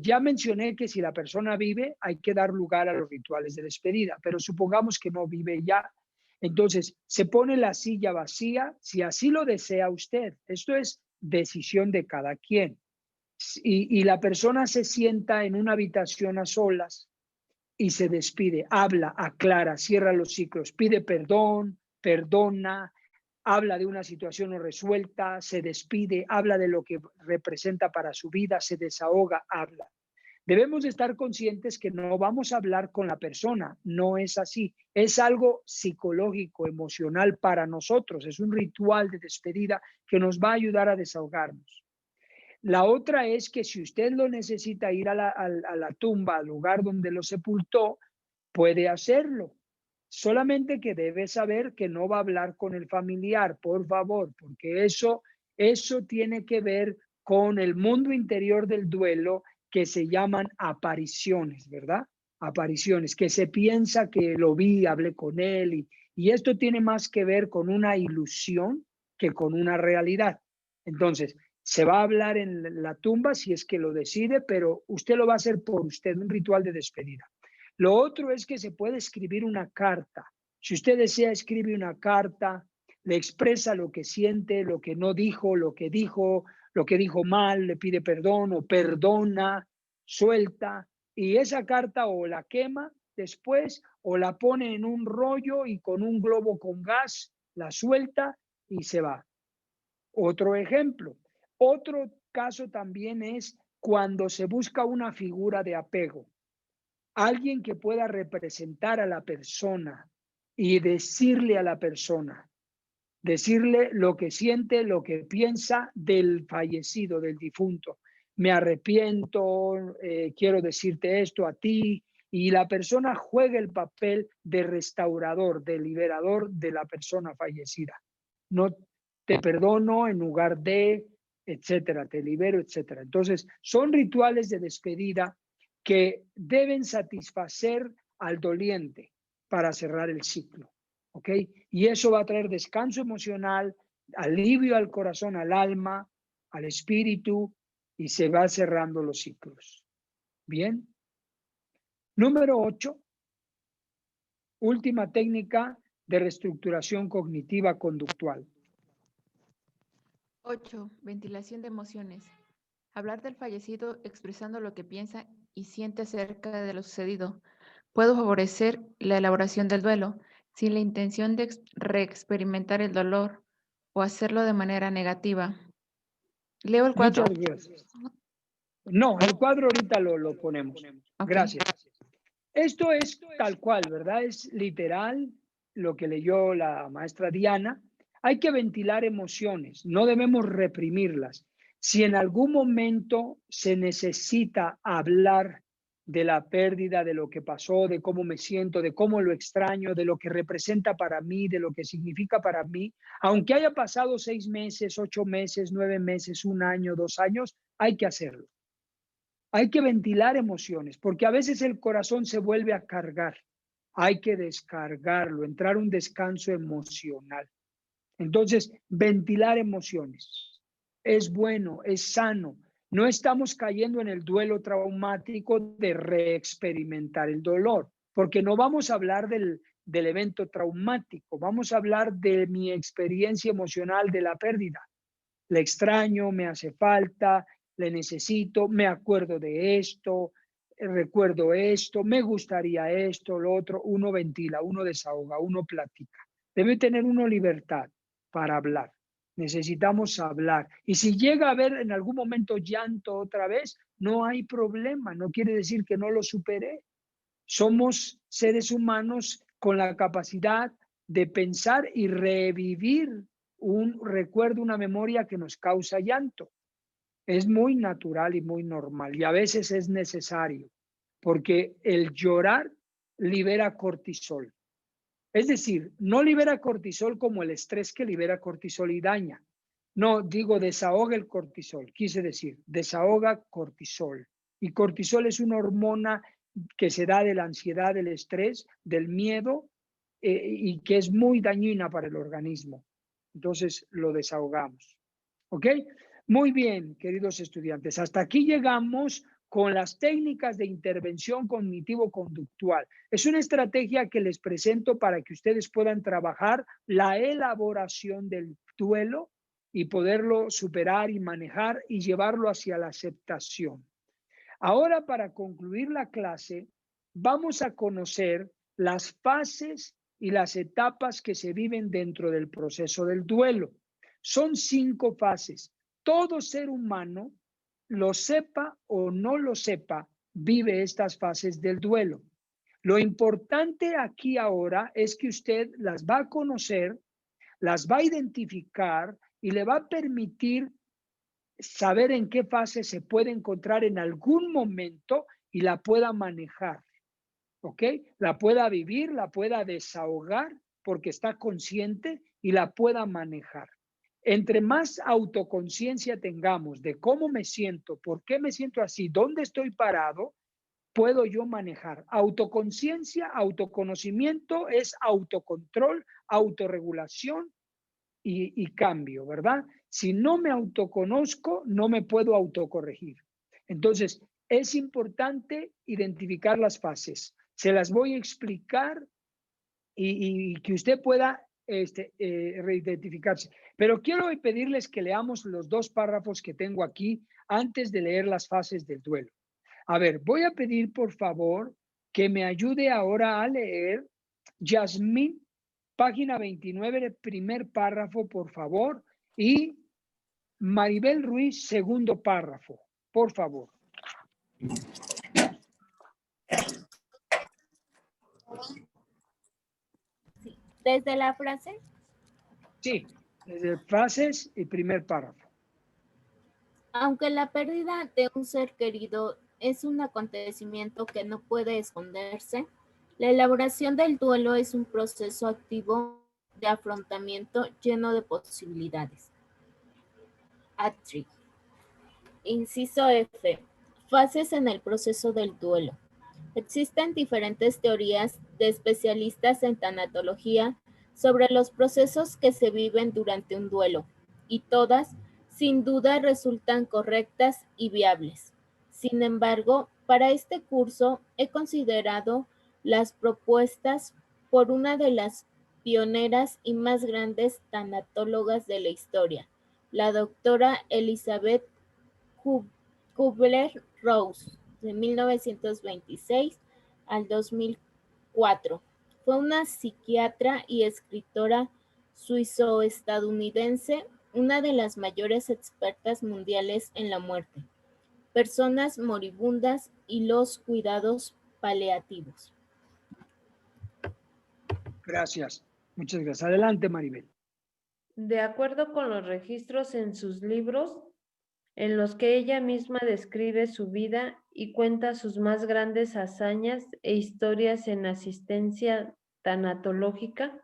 ya mencioné que si la persona vive, hay que dar lugar a los rituales de despedida, pero supongamos que no vive ya. Entonces, se pone la silla vacía, si así lo desea usted. Esto es decisión de cada quien. Y la persona se sienta en una habitación a solas y se despide, habla, aclara, cierra los ciclos, pide perdón, perdona, habla de una situación no resuelta, se despide, habla de lo que representa para su vida, se desahoga, habla. Debemos de estar conscientes que no vamos a hablar con la persona, no es así. Es algo psicológico, emocional para nosotros, es un ritual de despedida que nos va a ayudar a desahogarnos. La otra es que si usted lo necesita ir a la tumba, al lugar donde lo sepultó, puede hacerlo. Solamente que debe saber que no va a hablar con el familiar, por favor, porque eso tiene que ver con el mundo interior del duelo que se llaman apariciones, ¿verdad? Apariciones, que se piensa que lo vi, hablé con él y esto tiene más que ver con una ilusión que con una realidad. Entonces, se va a hablar en la tumba si es que lo decide, pero usted lo va a hacer por usted, un ritual de despedida. Lo otro es que se puede escribir una carta. Si usted desea, escribe una carta, le expresa lo que siente, lo que no dijo, lo que dijo mal, le pide perdón o perdona, suelta, y esa carta o la quema después o la pone en un rollo y con un globo con gas la suelta y se va. Otro ejemplo, Otro caso también es cuando se busca una figura de apego, alguien que pueda representar a la persona y decirle a la persona, decirle lo que siente, lo que piensa del fallecido, del difunto. Me arrepiento, quiero decirte esto a ti, y la persona juega el papel de restaurador, de liberador de la persona fallecida. No te perdono en lugar de, etcétera, te libero, etcétera. Entonces, son rituales de despedida que deben satisfacer al doliente para cerrar el ciclo. ¿Ok? Y eso va a traer descanso emocional, alivio al corazón, al alma, al espíritu, y se va cerrando los ciclos. Bien. Número 8, última técnica de reestructuración cognitiva conductual. 8. Ventilación de emociones. Hablar del fallecido expresando lo que piensa y siente acerca de lo sucedido puede favorecer la elaboración del duelo, sin la intención de reexperimentar el dolor o hacerlo de manera negativa. ¿Leo el cuadro? Muchas gracias. No, el cuadro ahorita lo ponemos. Ok. Gracias. Esto es tal cual, ¿verdad? Es literal lo que leyó la maestra Diana. Hay que ventilar emociones, no debemos reprimirlas. Si en algún momento se necesita hablar de la pérdida, de lo que pasó, de cómo me siento, de cómo lo extraño, de lo que representa para mí, de lo que significa para mí, aunque haya pasado 6 meses, 8 meses, 9 meses, 1 año, 2 años, hay que hacerlo. Hay que ventilar emociones, porque a veces el corazón se vuelve a cargar. Hay que descargarlo, entrar a un descanso emocional. Entonces, ventilar emociones es bueno, es sano. No estamos cayendo en el duelo traumático de reexperimentar el dolor, porque no vamos a hablar del evento traumático, vamos a hablar de mi experiencia emocional de la pérdida. Le extraño, me hace falta, le necesito, me acuerdo de esto, recuerdo esto, me gustaría esto, lo otro. Uno ventila, uno desahoga, uno platica. Debe tener uno libertad para hablar. Necesitamos hablar. Y si llega a haber en algún momento llanto otra vez, no hay problema. No quiere decir que no lo superé. Somos seres humanos con la capacidad de pensar y revivir un recuerdo, una memoria que nos causa llanto. Es muy natural y muy normal, y a veces es necesario, porque el llorar libera cortisol. Es decir, no libera cortisol como el estrés que libera cortisol y daña. No, digo, desahoga el cortisol, quise decir, desahoga cortisol. Y cortisol es una hormona que se da de la ansiedad, del estrés, del miedo, y que es muy dañina para el organismo. Entonces lo desahogamos. ¿Ok? Muy bien, queridos estudiantes. Hasta aquí llegamos con las técnicas de intervención cognitivo-conductual. Es una estrategia que les presento para que ustedes puedan trabajar la elaboración del duelo y poderlo superar y manejar y llevarlo hacia la aceptación. Ahora, para concluir la clase, vamos a conocer las fases y las etapas que se viven dentro del proceso del duelo. Son 5 fases. Todo ser humano, lo sepa o no lo sepa, vive estas fases del duelo. Lo importante aquí ahora es que usted las va a conocer, las va a identificar y le va a permitir saber en qué fase se puede encontrar en algún momento y la pueda manejar, ¿ok? La pueda vivir, la pueda desahogar porque está consciente y la pueda manejar. Entre más autoconciencia tengamos de cómo me siento, por qué me siento así, dónde estoy parado, puedo yo manejar. Autoconciencia, autoconocimiento es autocontrol, autorregulación y cambio, ¿verdad? Si no me autoconozco, no me puedo autocorregir. Entonces, es importante identificar las fases. Se las voy a explicar y que usted pueda reidentificarse. Pero quiero pedirles que leamos los 2 párrafos que tengo aquí antes de leer las fases del duelo. A ver, voy a pedir por favor que me ayude ahora a leer Yasmín, página 29, el primer párrafo, por favor, y Maribel Ruiz, segundo párrafo, por favor. Sí. ¿Desde la frase? Sí, desde frases y primer párrafo. Aunque la pérdida de un ser querido es un acontecimiento que no puede esconderse, la elaboración del duelo es un proceso activo de afrontamiento lleno de posibilidades. Atri. Inciso F. Fases en el proceso del duelo. Existen diferentes teorías de especialistas en tanatología sobre los procesos que se viven durante un duelo, y todas, sin duda, resultan correctas y viables. Sin embargo, para este curso he considerado las propuestas por una de las pioneras y más grandes tanatólogas de la historia, la doctora Elizabeth Kubler-Ross, de 1926 al 2004. Fue una psiquiatra y escritora suizo-estadounidense, una de las mayores expertas mundiales en la muerte, personas moribundas y los cuidados paliativos. Gracias. Muchas gracias. Adelante, Maribel. De acuerdo con los registros en sus libros, en los que ella misma describe su vida y cuenta sus más grandes hazañas e historias en asistencia tanatológica,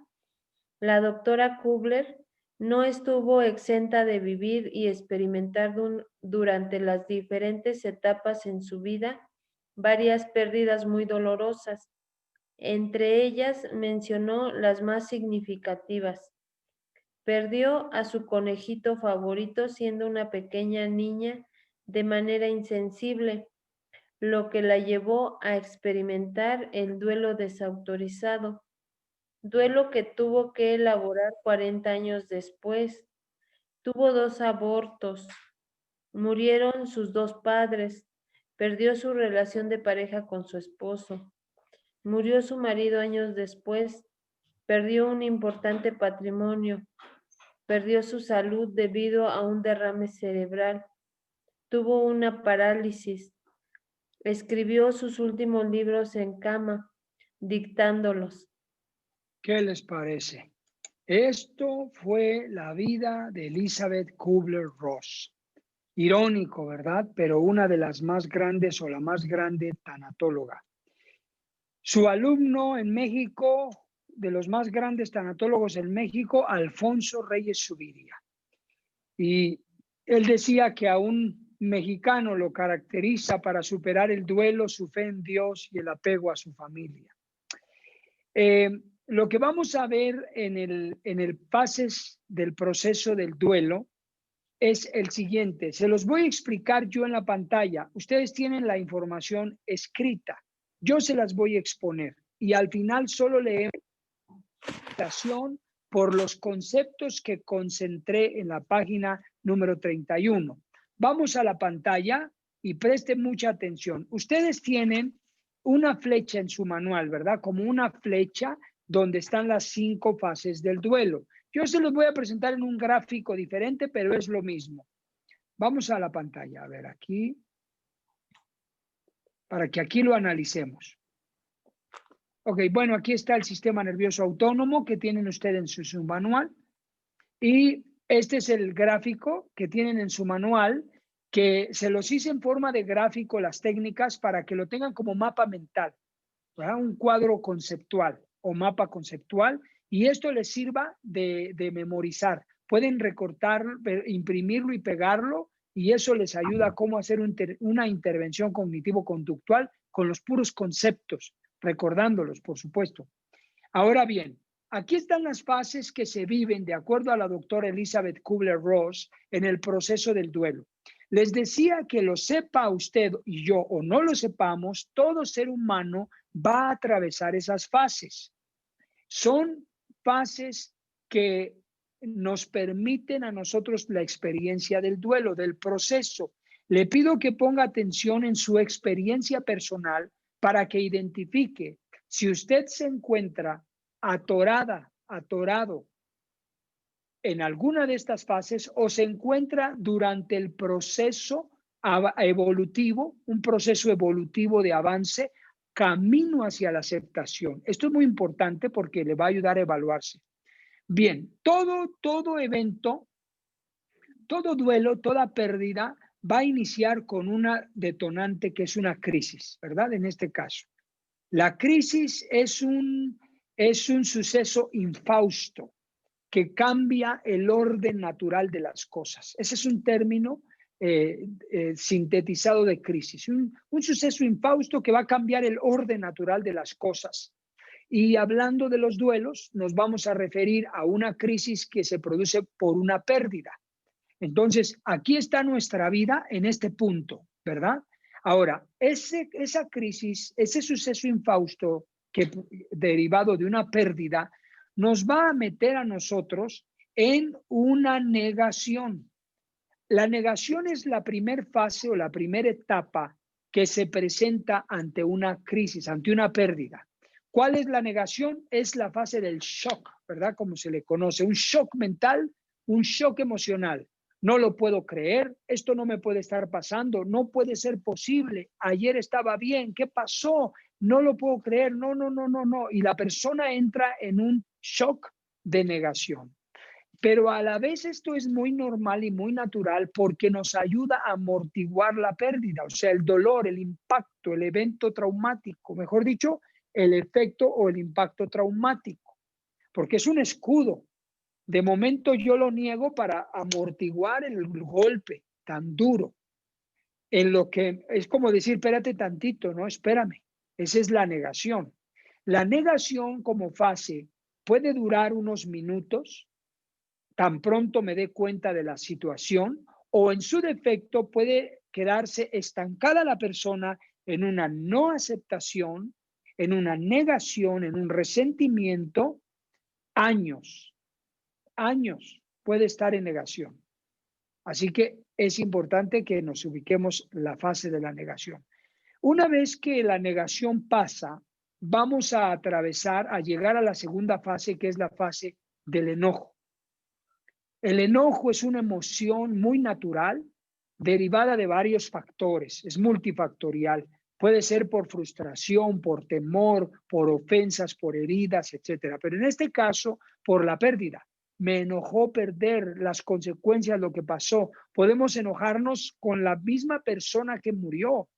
la doctora Kubler no estuvo exenta de vivir y experimentar durante las diferentes etapas en su vida varias pérdidas muy dolorosas. Entre ellas mencionó las más significativas. Perdió a su conejito favorito siendo una pequeña niña de manera insensible, lo que la llevó a experimentar el duelo desautorizado, duelo que tuvo que elaborar 40 años después. Tuvo 2 abortos, murieron sus 2 padres, perdió su relación de pareja con su esposo, murió su marido años después, perdió un importante patrimonio, perdió su salud debido a un derrame cerebral, tuvo una parálisis, escribió sus últimos libros en cama, dictándolos. ¿Qué les parece? Esto fue la vida de Elizabeth Kubler-Ross. Irónico, ¿verdad? Pero una de las más grandes o la más grande tanatóloga. Su alumno en México, de los más grandes tanatólogos en México, Alfonso Reyes Subiria. Y él decía que a un mexicano lo caracteriza para superar el duelo, su fe en Dios y el apego a su familia. Lo que vamos a ver en el fases del proceso del duelo es el siguiente. Se los voy a explicar yo en la pantalla. Ustedes tienen la información escrita. Yo se las voy a exponer y al final solo leemos por los conceptos que concentré en la página número 31. Vamos a la pantalla y presten mucha atención. Ustedes tienen una flecha en su manual, ¿verdad? Como una flecha donde están las 5 fases del duelo. Yo se los voy a presentar en un gráfico diferente, pero es lo mismo. Vamos a la pantalla, a ver aquí, para que aquí lo analicemos. Ok, bueno, aquí está el sistema nervioso autónomo que tienen ustedes en su manual. Y este es el gráfico que tienen en su manual, que se los hice en forma de gráfico las técnicas para que lo tengan como mapa mental, ¿verdad? Un cuadro conceptual o mapa conceptual, y esto les sirva de memorizar. Pueden recortar, imprimirlo y pegarlo, y eso les ayuda a cómo hacer una intervención cognitivo-conductual con los puros conceptos, recordándolos, por supuesto. Ahora bien, aquí están las fases que se viven de acuerdo a la doctora Elizabeth Kubler-Ross en el proceso del duelo. Les decía que lo sepa usted y yo o no lo sepamos, todo ser humano va a atravesar esas fases. Son fases que nos permiten a nosotros la experiencia del duelo, del proceso. Le pido que ponga atención en su experiencia personal para que identifique si usted se encuentra atorado en alguna de estas fases o se encuentra durante el proceso evolutivo, un proceso evolutivo de avance, camino hacia la aceptación. Esto es muy importante porque le va a ayudar a evaluarse. Bien, todo evento, todo duelo, toda pérdida va a iniciar con una detonante que es una crisis, ¿verdad? En este caso. La crisis es un suceso infausto que cambia el orden natural de las cosas. Ese es un término sintetizado de crisis. Un suceso infausto que va a cambiar el orden natural de las cosas. Y hablando de los duelos, nos vamos a referir a una crisis que se produce por una pérdida. Entonces, aquí está nuestra vida en este punto, ¿verdad? Ahora, esa crisis, ese suceso infausto derivado de una pérdida, nos va a meter a nosotros en una negación. La negación es la primera fase o la primera etapa que se presenta ante una crisis, ante una pérdida. ¿Cuál es la negación? Es la fase del shock, ¿verdad? Como se le conoce, un shock mental, un shock emocional. No lo puedo creer, esto no me puede estar pasando, no puede ser posible, ayer estaba bien, ¿qué pasó? No lo puedo creer, no. Y la persona entra en un shock de negación. Pero a la vez esto es muy normal y muy natural porque nos ayuda a amortiguar la pérdida, o sea, el dolor, el impacto, el evento traumático, mejor dicho, el efecto o el impacto traumático, porque es un escudo. De momento yo lo niego para amortiguar el golpe tan duro. En lo que es como decir, espérate tantito, no, espérame. Esa es la negación. La negación como fase puede durar unos minutos, tan pronto me dé cuenta de la situación, o en su defecto puede quedarse estancada la persona en una no aceptación, en una negación, en un resentimiento, años puede estar en negación. Así que es importante que nos ubiquemos en la fase de la negación. Una vez que la negación pasa, vamos a atravesar, a llegar a la segunda fase, que es la fase del enojo. El enojo es una emoción muy natural, derivada de varios factores, es multifactorial. Puede ser por frustración, por temor, por ofensas, por heridas, etcétera. Pero en este caso, por la pérdida. Me enojó perder, las consecuencias, lo que pasó. Podemos enojarnos con la misma persona que murió.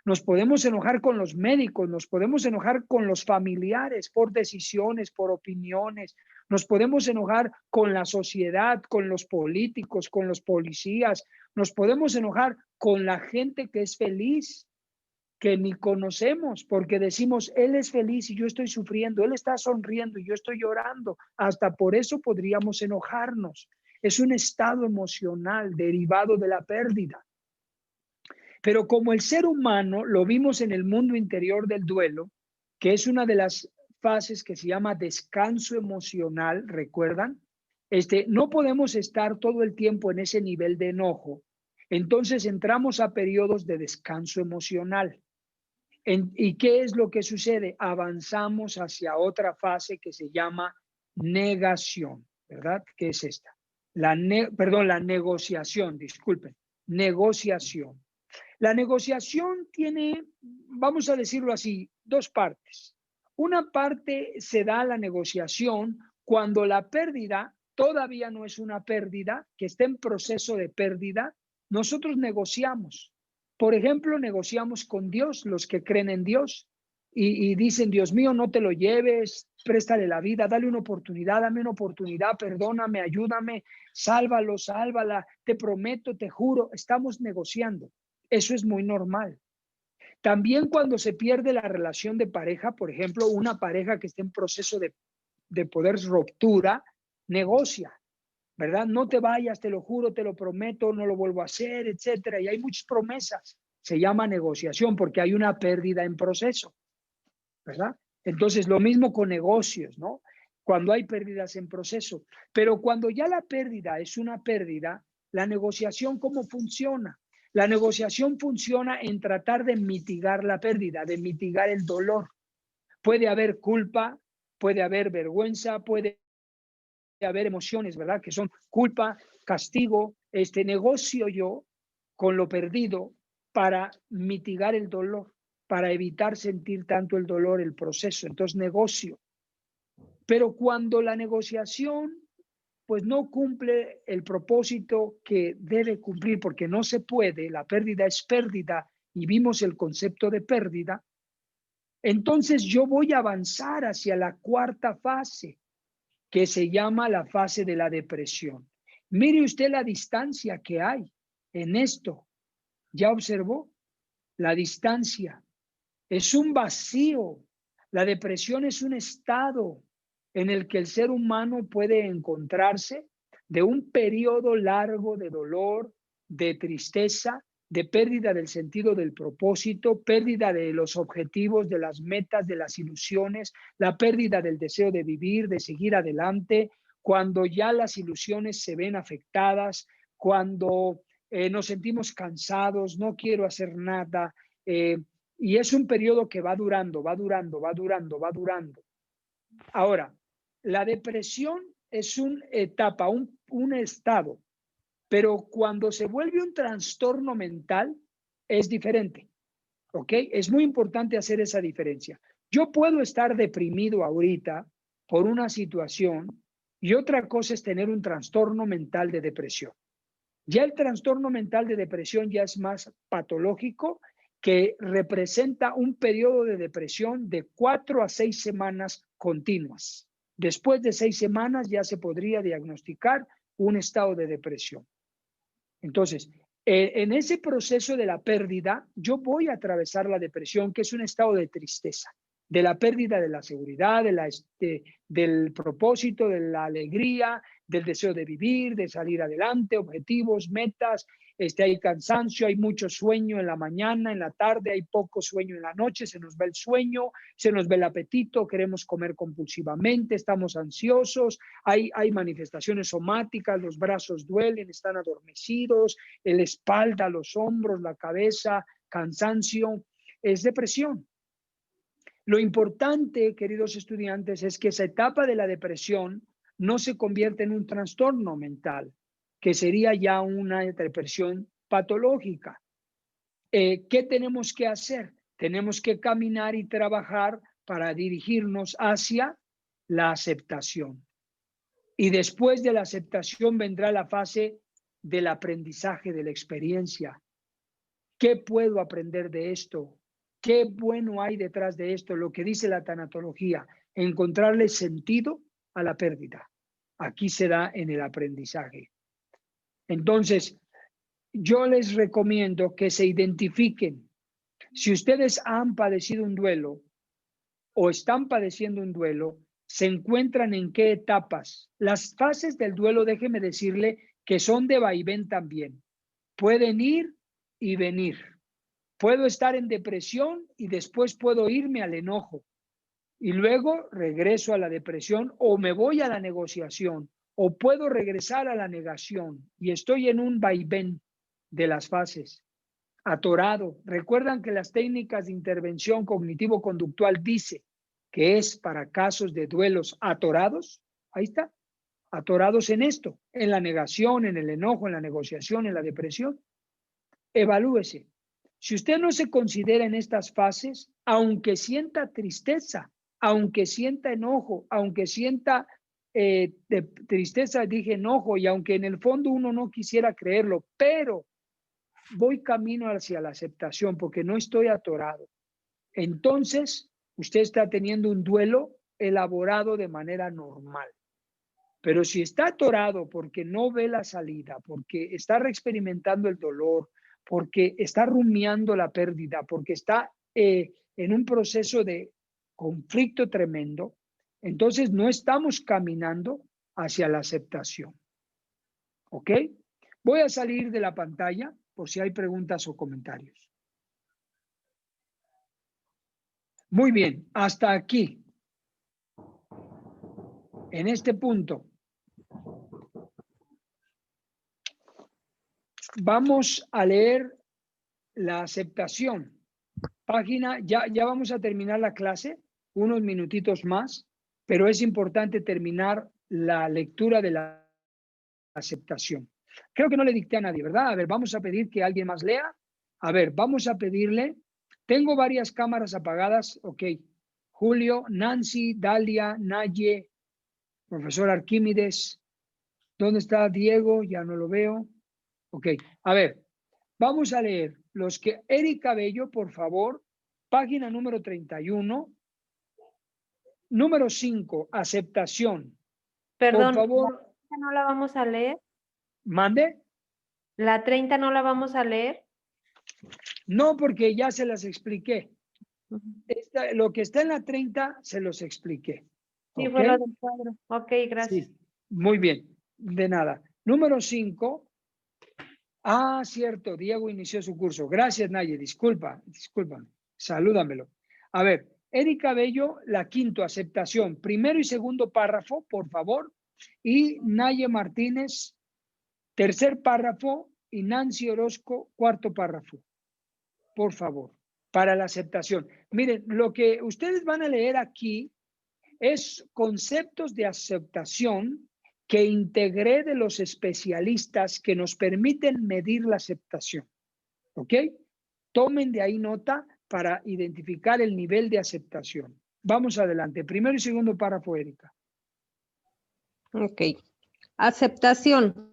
Nos podemos enojar con los médicos, nos podemos enojar con los familiares por decisiones, por opiniones. Nos podemos enojar con la sociedad, con los políticos, con los policías. Nos podemos enojar con la gente que es feliz, que ni conocemos, porque decimos, él es feliz y yo estoy sufriendo, él está sonriendo y yo estoy llorando. Hasta por eso podríamos enojarnos. Es un estado emocional derivado de la pérdida. Pero como el ser humano, lo vimos en el mundo interior del duelo, que es una de las fases que se llama descanso emocional, ¿recuerdan? No podemos estar todo el tiempo en ese nivel de enojo. Entonces entramos a periodos de descanso emocional. ¿Y qué es lo que sucede? Avanzamos hacia otra fase que se llama negación, ¿verdad? ¿Qué es esta? La negociación, disculpen, negociación. La negociación tiene, vamos a decirlo así, dos partes. Una parte se da la negociación cuando la pérdida todavía no es una pérdida, que está en proceso de pérdida, nosotros negociamos. Por ejemplo, negociamos con Dios, los que creen en Dios, y dicen, Dios mío, no te lo lleves, préstale la vida, dale una oportunidad, dame una oportunidad, perdóname, ayúdame, sálvalo, sálvala, te prometo, te juro, estamos negociando. Eso es muy normal. También cuando se pierde la relación de pareja, por ejemplo, una pareja que está en proceso de poder ruptura, negocia, ¿verdad? No te vayas, te lo juro, te lo prometo, no lo vuelvo a hacer, etcétera. Y hay muchas promesas. Se llama negociación porque hay una pérdida en proceso, ¿verdad? Entonces, lo mismo con negocios, ¿no? Cuando hay pérdidas en proceso. Pero cuando ya la pérdida es una pérdida, la negociación, ¿cómo funciona? La negociación funciona en tratar de mitigar la pérdida, de mitigar el dolor. Puede haber culpa, puede haber vergüenza, puede haber emociones, ¿verdad? Que son culpa, castigo, negocio yo con lo perdido para mitigar el dolor, para evitar sentir tanto el dolor, el proceso. Entonces negocio. Pero cuando la negociación pues no cumple el propósito que debe cumplir, porque no se puede, la pérdida es pérdida y vimos el concepto de pérdida, entonces yo voy a avanzar hacia la cuarta fase, que se llama la fase de la depresión. Mire usted la distancia que hay en esto. ¿Ya observó? La distancia es un vacío. La depresión es un estado en el que el ser humano puede encontrarse de un periodo largo de dolor, de tristeza, de pérdida del sentido del propósito, pérdida de los objetivos, de las metas, de las ilusiones, la pérdida del deseo de vivir, de seguir adelante, cuando ya las ilusiones se ven afectadas, cuando nos sentimos cansados, no quiero hacer nada, y es un periodo que va durando, va durando, va durando, va durando. Ahora, la depresión es una etapa, un estado, pero cuando se vuelve un trastorno mental es diferente, ¿ok? Es muy importante hacer esa diferencia. Yo puedo estar deprimido ahorita por una situación y otra cosa es tener un trastorno mental de depresión. Ya el trastorno mental de depresión ya es más patológico, que representa un periodo de depresión de 4 a 6 semanas continuas. Después de 6 semanas ya se podría diagnosticar un estado de depresión. Entonces, en ese proceso de la pérdida, yo voy a atravesar la depresión, que es un estado de tristeza, de la pérdida de la seguridad, del propósito, de la alegría, del deseo de vivir, de salir adelante, objetivos, metas. Hay cansancio, hay mucho sueño en la mañana, en la tarde, hay poco sueño en la noche, se nos va el sueño, se nos va el apetito, queremos comer compulsivamente, estamos ansiosos, hay manifestaciones somáticas, los brazos duelen, están adormecidos, la espalda, los hombros, la cabeza, cansancio, es depresión. Lo importante, queridos estudiantes, es que esa etapa de la depresión no se convierte en un trastorno mental, que sería ya una depresión patológica. ¿Qué tenemos que hacer? Tenemos que caminar y trabajar para dirigirnos hacia la aceptación. Y después de la aceptación vendrá la fase del aprendizaje de la experiencia. ¿Qué puedo aprender de esto? ¿Qué bueno hay detrás de esto? Lo que dice la tanatología, encontrarle sentido a la pérdida. Aquí se da en el aprendizaje. Entonces, yo les recomiendo que se identifiquen. Si ustedes han padecido un duelo o están padeciendo un duelo, se encuentran en qué etapas. Las fases del duelo, déjeme decirle que son de vaivén también. Pueden ir y venir. Puedo estar en depresión y después puedo irme al enojo. Y luego regreso a la depresión o me voy a la negociación o puedo regresar a la negación y estoy en un vaivén de las fases, atorado. Recuerdan que las técnicas de intervención cognitivo-conductual dice que es para casos de duelos atorados. Ahí está, atorados en esto, en la negación, en el enojo, en la negociación, en la depresión. Evalúese. Si usted no se considera en estas fases, aunque sienta tristeza, aunque sienta enojo, aunque sienta tristeza, dije enojo, y aunque en el fondo uno no quisiera creerlo, pero voy camino hacia la aceptación porque no estoy atorado. Entonces, usted está teniendo un duelo elaborado de manera normal. Pero si está atorado porque no ve la salida, porque está experimentando el dolor, porque está rumiando la pérdida, porque está en un proceso de conflicto tremendo, entonces no estamos caminando hacia la aceptación. ¿Ok? Voy a salir de la pantalla por si hay preguntas o comentarios. Muy bien, hasta aquí. En este punto, vamos a leer la aceptación. Página, ya vamos a terminar la clase, unos minutitos más, pero es importante terminar la lectura de la aceptación. Creo que no le dicté a nadie, ¿verdad? A ver, vamos a pedir que alguien más lea. A ver, vamos a pedirle. Tengo varias cámaras apagadas. Ok. Julio, Nancy, Dalia, Naye, profesor Arquímedes. ¿Dónde está Diego? Ya no lo veo. Ok. A ver, vamos a leer los que... Eric Cabello, por favor, página número 31. Número 5, aceptación. Perdón, Por favor. ¿la 30 no la vamos a leer? ¿Mande? ¿La 30 no la vamos a leer? No, porque ya se las expliqué. Lo que está en la 30 se los expliqué. Sí, ¿Ok? fue lo del cuadro. Ok, gracias. Sí, muy bien. De nada. Número 5. Ah, cierto, Diego inició su curso. Gracias, Naye. Discúlpame. Salúdamelo. A ver, Eric Cabello, la 5ª, aceptación. Primero y segundo párrafo, por favor. Y Naye Martínez, 3er párrafo. Y Nancy Orozco, 4º párrafo. Por favor, para la aceptación. Miren, lo que ustedes van a leer aquí es conceptos de aceptación que integré de los especialistas que nos permiten medir la aceptación. ¿Ok? Tomen de ahí nota para identificar el nivel de aceptación. Vamos adelante. Primero y segundo párrafo, Erika. Ok. Aceptación.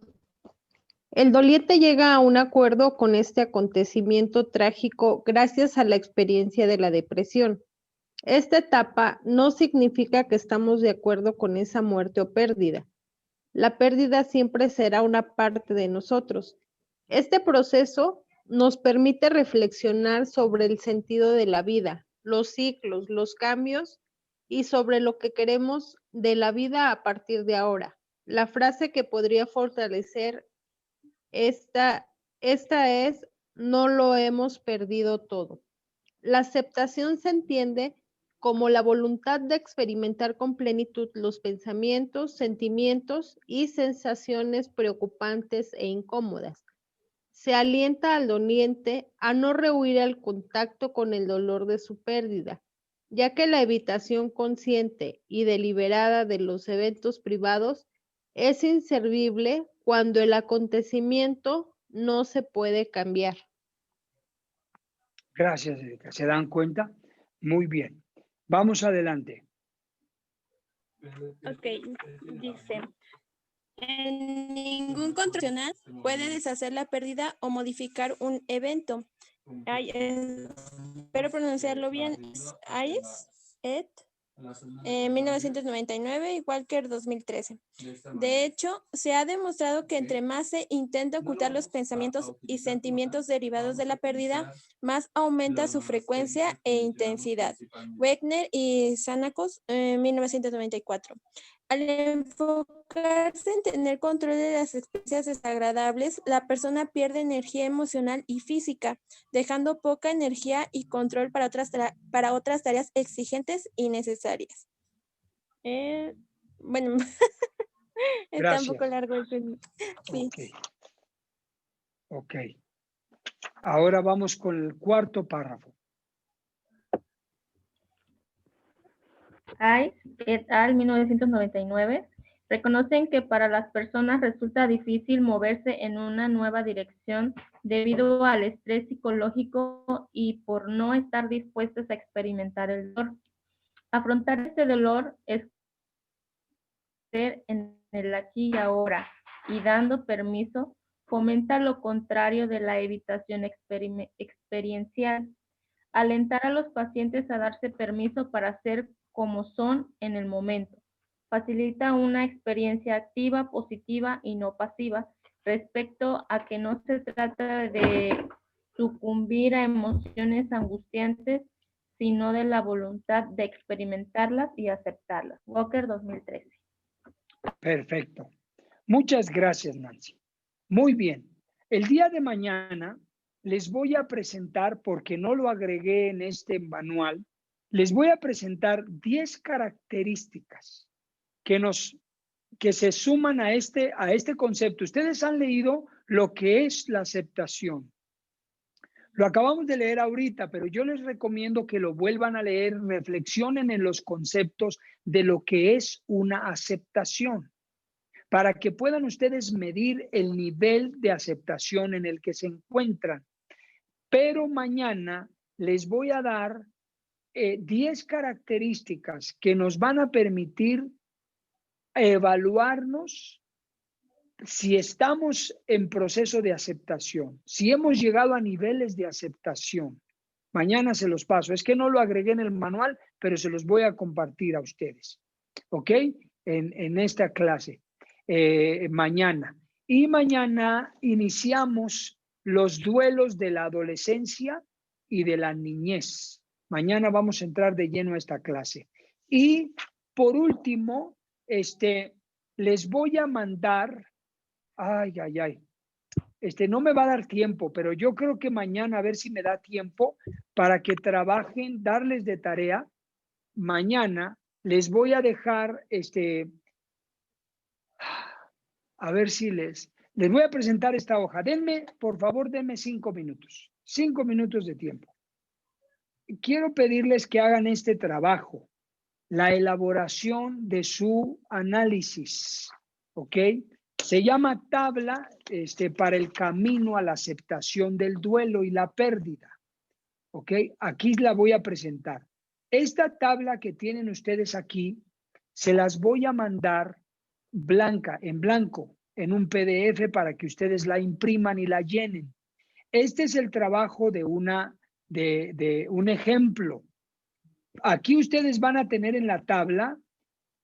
El doliente llega a un acuerdo con este acontecimiento trágico gracias a la experiencia de la depresión. Esta etapa no significa que estamos de acuerdo con esa muerte o pérdida. La pérdida siempre será una parte de nosotros. Este proceso nos permite reflexionar sobre el sentido de la vida, los ciclos, los cambios y sobre lo que queremos de la vida a partir de ahora. La frase que podría fortalecer esta es: no lo hemos perdido todo. La aceptación se entiende como la voluntad de experimentar con plenitud los pensamientos, sentimientos y sensaciones preocupantes e incómodas. Se alienta al doliente a no rehuir al contacto con el dolor de su pérdida, ya que la evitación consciente y deliberada de los eventos privados es inservible cuando el acontecimiento no se puede cambiar. Gracias, Erika. ¿Se dan cuenta? Muy bien. Vamos adelante. Ok, dice, ningún control puede deshacer la pérdida o modificar un evento. Espero pronunciarlo bien. Ayes, et, 1999 y Walker 2013. De hecho, se ha demostrado que entre más se intenta ocultar los pensamientos y sentimientos derivados de la pérdida, más aumenta su frecuencia e intensidad. Wegner y Xanakos, 1994. Al enfocarse en tener control de las experiencias desagradables, la persona pierde energía emocional y física, dejando poca energía y control para otras tareas exigentes y necesarias. Bueno, está un poco largo el tema. Sí. Ok. Ahora vamos con el 4º párrafo. Ayes et al. 1999 reconocen que para las personas resulta difícil moverse en una nueva dirección debido al estrés psicológico y por no estar dispuestos a experimentar el dolor. Afrontar este dolor es ser en el aquí y ahora, y dando permiso fomenta lo contrario de la evitación experiencial. Alentar a los pacientes a darse permiso para ser como son en el momento. Facilita una experiencia activa, positiva y no pasiva, respecto a que no se trata de sucumbir a emociones angustiantes, sino de la voluntad de experimentarlas y aceptarlas. Walker 2013. Perfecto. Muchas gracias, Nancy. Muy bien. El día de mañana les voy a presentar, porque no lo agregué en este manual, les voy a presentar 10 características que se suman a este concepto. Ustedes han leído lo que es la aceptación. Lo acabamos de leer ahorita, pero yo les recomiendo que lo vuelvan a leer, reflexionen en los conceptos de lo que es una aceptación, para que puedan ustedes medir el nivel de aceptación en el que se encuentran. Pero mañana les voy a dar 10 características que nos van a permitir evaluarnos si estamos en proceso de aceptación, si hemos llegado a niveles de aceptación. Mañana se los paso. Es que no lo agregué en el manual, pero se los voy a compartir a ustedes. ¿Ok? En esta clase. Mañana. Y mañana iniciamos los duelos de la adolescencia y de la niñez. Mañana vamos a entrar de lleno a esta clase. Y por último, les voy a mandar, no me va a dar tiempo, pero yo creo que mañana a ver si me da tiempo para que trabajen, darles de tarea. Mañana les voy a dejar, a ver si les voy a presentar esta hoja. Por favor, denme 5 minutos. 5 minutos de tiempo. Quiero pedirles que hagan este trabajo, la elaboración de su análisis, ¿ok? Se llama tabla para el camino a la aceptación del duelo y la pérdida, ¿ok? Aquí la voy a presentar. Esta tabla que tienen ustedes aquí, se las voy a mandar en blanco, en un PDF para que ustedes la impriman y la llenen. Este es el trabajo de un ejemplo. Aquí ustedes van a tener en la tabla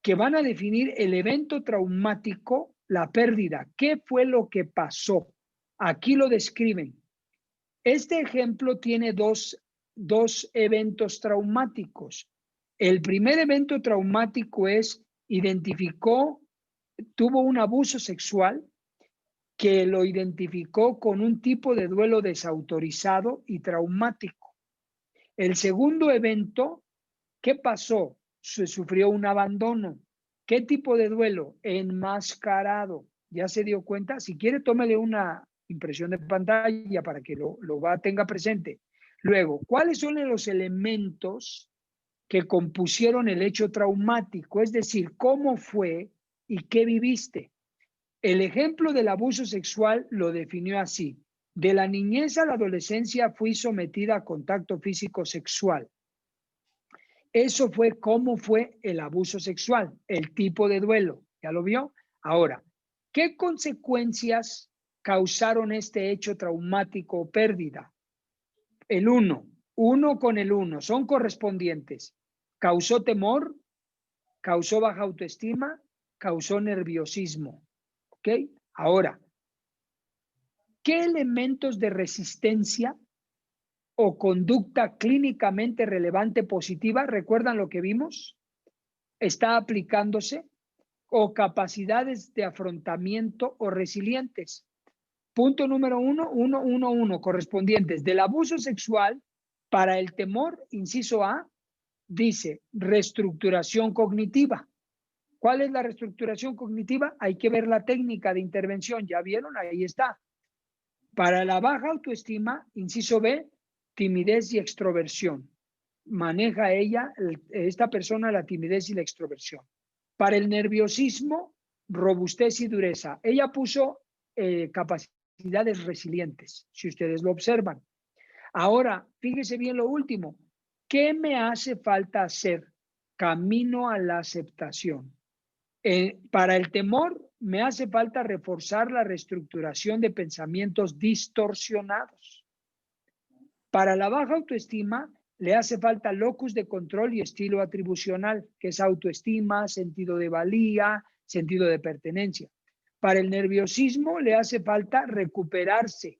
que van a definir el evento traumático, la pérdida. ¿Qué fue lo que pasó? Aquí lo describen. Este ejemplo tiene dos eventos traumáticos. El primer evento traumático tuvo un abuso sexual que lo identificó con un tipo de duelo desautorizado y traumático. El segundo evento, ¿qué pasó? Se sufrió un abandono. ¿Qué tipo de duelo? Enmascarado. ¿Ya se dio cuenta? Si quiere, tómele una impresión de pantalla para que lo tenga presente. Luego, ¿cuáles son los elementos que compusieron el hecho traumático? Es decir, ¿cómo fue y qué viviste? El ejemplo del abuso sexual lo definió así. De la niñez a la adolescencia fui sometida a contacto físico sexual. Eso fue cómo fue el abuso sexual, el tipo de duelo. ¿Ya lo vio? Ahora, ¿qué consecuencias causaron este hecho traumático o pérdida? El 1 con el 1, son correspondientes. Causó temor, causó baja autoestima, causó nerviosismo. ¿Ok? Ahora, ¿qué elementos de resistencia o conducta clínicamente relevante positiva, recuerdan lo que vimos, está aplicándose, o capacidades de afrontamiento o resilientes? Punto número 1, correspondientes. Del abuso sexual para el temor, inciso A, dice reestructuración cognitiva. ¿Cuál es la reestructuración cognitiva? Hay que ver la técnica de intervención. ¿Ya vieron? Ahí está. Para la baja autoestima, inciso B, timidez y extroversión. Maneja esta persona, la timidez y la extroversión. Para el nerviosismo, robustez y dureza. Ella puso capacidades resilientes, si ustedes lo observan. Ahora, fíjese bien lo último. ¿Qué me hace falta hacer? Camino a la aceptación. Para el temor, me hace falta reforzar la reestructuración de pensamientos distorsionados. Para la baja autoestima, le hace falta locus de control y estilo atribucional, que es autoestima, sentido de valía, sentido de pertenencia. Para el nerviosismo, le hace falta recuperarse,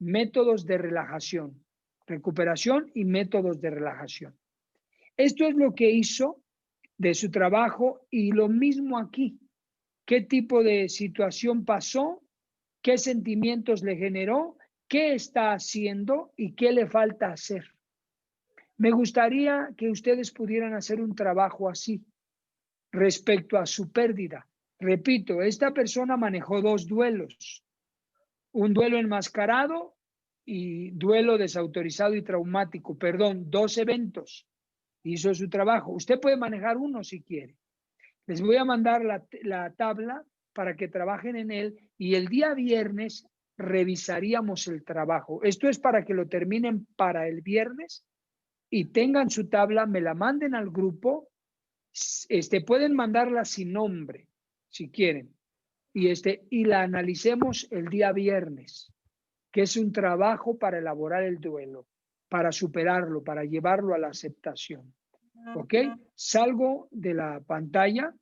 métodos de relajación, recuperación y métodos de relajación. Esto es lo que hizo de su trabajo y lo mismo aquí. ¿Qué tipo de situación pasó? ¿Qué sentimientos le generó? ¿Qué está haciendo y qué le falta hacer? Me gustaría que ustedes pudieran hacer un trabajo así respecto a su pérdida. Repito, esta persona manejó 2 duelos. Un duelo enmascarado y duelo desautorizado y traumático, perdón, 2 eventos. Hizo su trabajo. Usted puede manejar uno si quiere. Les voy a mandar la tabla para que trabajen en él y el día viernes revisaríamos el trabajo. Esto es para que lo terminen para el viernes y tengan su tabla, me la manden al grupo. Pueden mandarla sin nombre, si quieren. Y la analicemos el día viernes, que es un trabajo para elaborar el duelo, para superarlo, para llevarlo a la aceptación. ¿Ok? Salgo de la pantalla.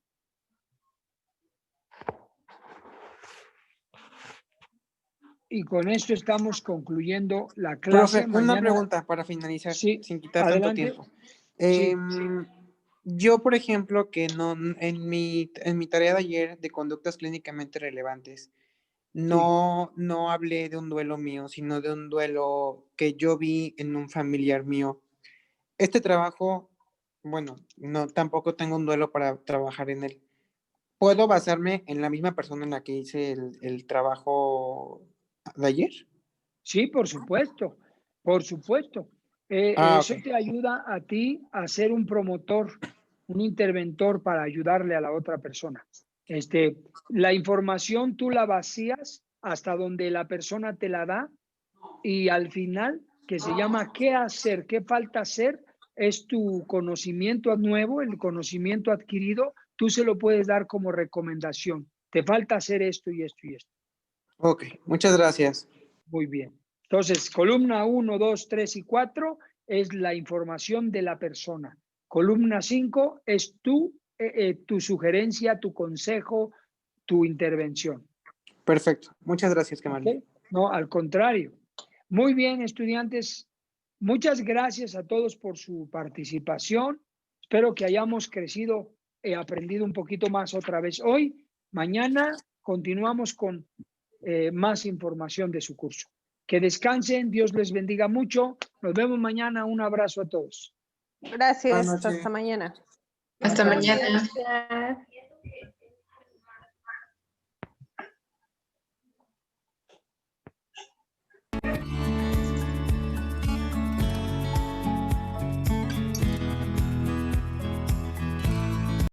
Y con esto estamos concluyendo la clase. Profe, una pregunta para finalizar, sí, sin quitar adelante. tanto tiempo. Yo, por ejemplo, que no en mi tarea de ayer de conductas clínicamente relevantes, no hablé de un duelo mío, sino de un duelo que yo vi en un familiar mío. Este trabajo, bueno, no, tampoco tengo un duelo para trabajar en él. ¿Puedo basarme en la misma persona en la que hice el trabajo de ayer? Sí, por supuesto, por supuesto. Eso te ayuda a ti a ser un promotor, un interventor para ayudarle a la otra persona. La información tú la vacías hasta donde la persona te la da y al final, que se llama ¿qué hacer? ¿Qué falta hacer? Es tu conocimiento nuevo, el conocimiento adquirido, tú se lo puedes dar como recomendación. Te falta hacer esto y esto y esto. Ok, muchas gracias. Muy bien. Entonces, columna 1, 2, 3 y 4 es la información de la persona. Columna 5 es tu sugerencia, tu consejo, tu intervención. Perfecto. Muchas gracias, Kemal. ¿Okay? No, al contrario. Muy bien, estudiantes. Muchas gracias a todos por su participación. Espero que hayamos crecido, aprendido un poquito más otra vez hoy. Mañana continuamos con más información de su curso. Que descansen, Dios les bendiga mucho. Nos vemos mañana. Un abrazo a todos. Gracias, hasta mañana. Hasta mañana. Gracias.